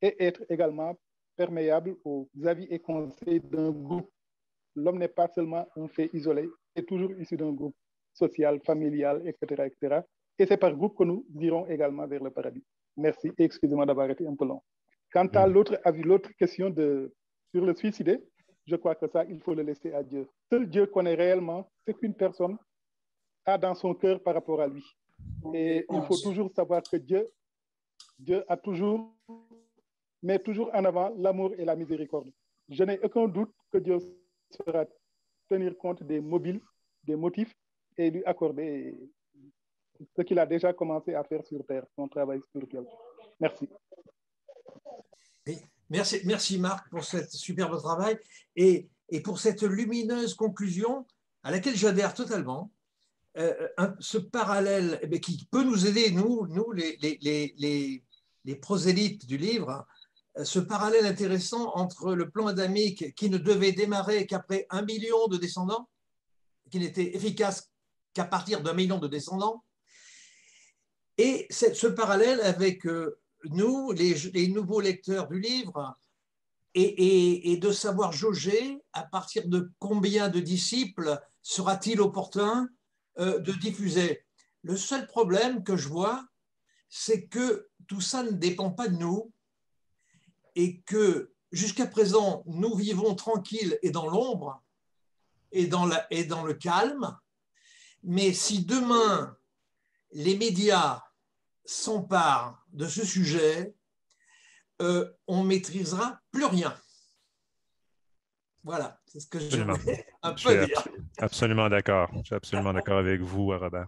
Speaker 3: et être également perméable aux avis et conseils d'un groupe. L'homme n'est pas seulement un fait isolé, il est toujours issu d'un groupe social, familial, etc., etc. Et c'est par groupe que nous irons également vers le paradis. Merci et excusez-moi d'avoir été un peu long. Quant à l'autre avis, l'autre question sur le suicidé, je crois que ça, il faut le laisser à Dieu. Seul Dieu connaît réellement ce qu'une personne a dans son cœur par rapport à lui. Et il faut toujours savoir que Dieu a toujours, met toujours en avant l'amour et la miséricorde. Je n'ai aucun doute que Dieu saura tenir compte des motifs et lui accorder ce qu'il a déjà commencé à faire sur terre, son travail spirituel. Merci.
Speaker 12: Merci Marc pour ce superbe travail et pour cette lumineuse conclusion à laquelle j'adhère totalement. Ce parallèle qui peut nous aider, nous les prosélytes du livre, ce parallèle intéressant entre le plan adamique qui ne devait démarrer qu'après 1 million de descendants, qui n'était efficace qu'à partir d'1 million de descendants, et ce parallèle avec nous, les nouveaux lecteurs du livre, et de savoir jauger à partir de combien de disciples sera-t-il opportun de diffuser. Le seul problème que je vois, c'est que tout ça ne dépend pas de nous et que jusqu'à présent, nous vivons tranquilles et dans l'ombre et dans le calme. Mais si demain, les médias s'emparent de ce sujet, on ne maîtrisera plus rien. Voilà, c'est ce que je voulais un peu dire.
Speaker 2: Absolument d'accord. Je suis absolument d'accord avec vous, Robert.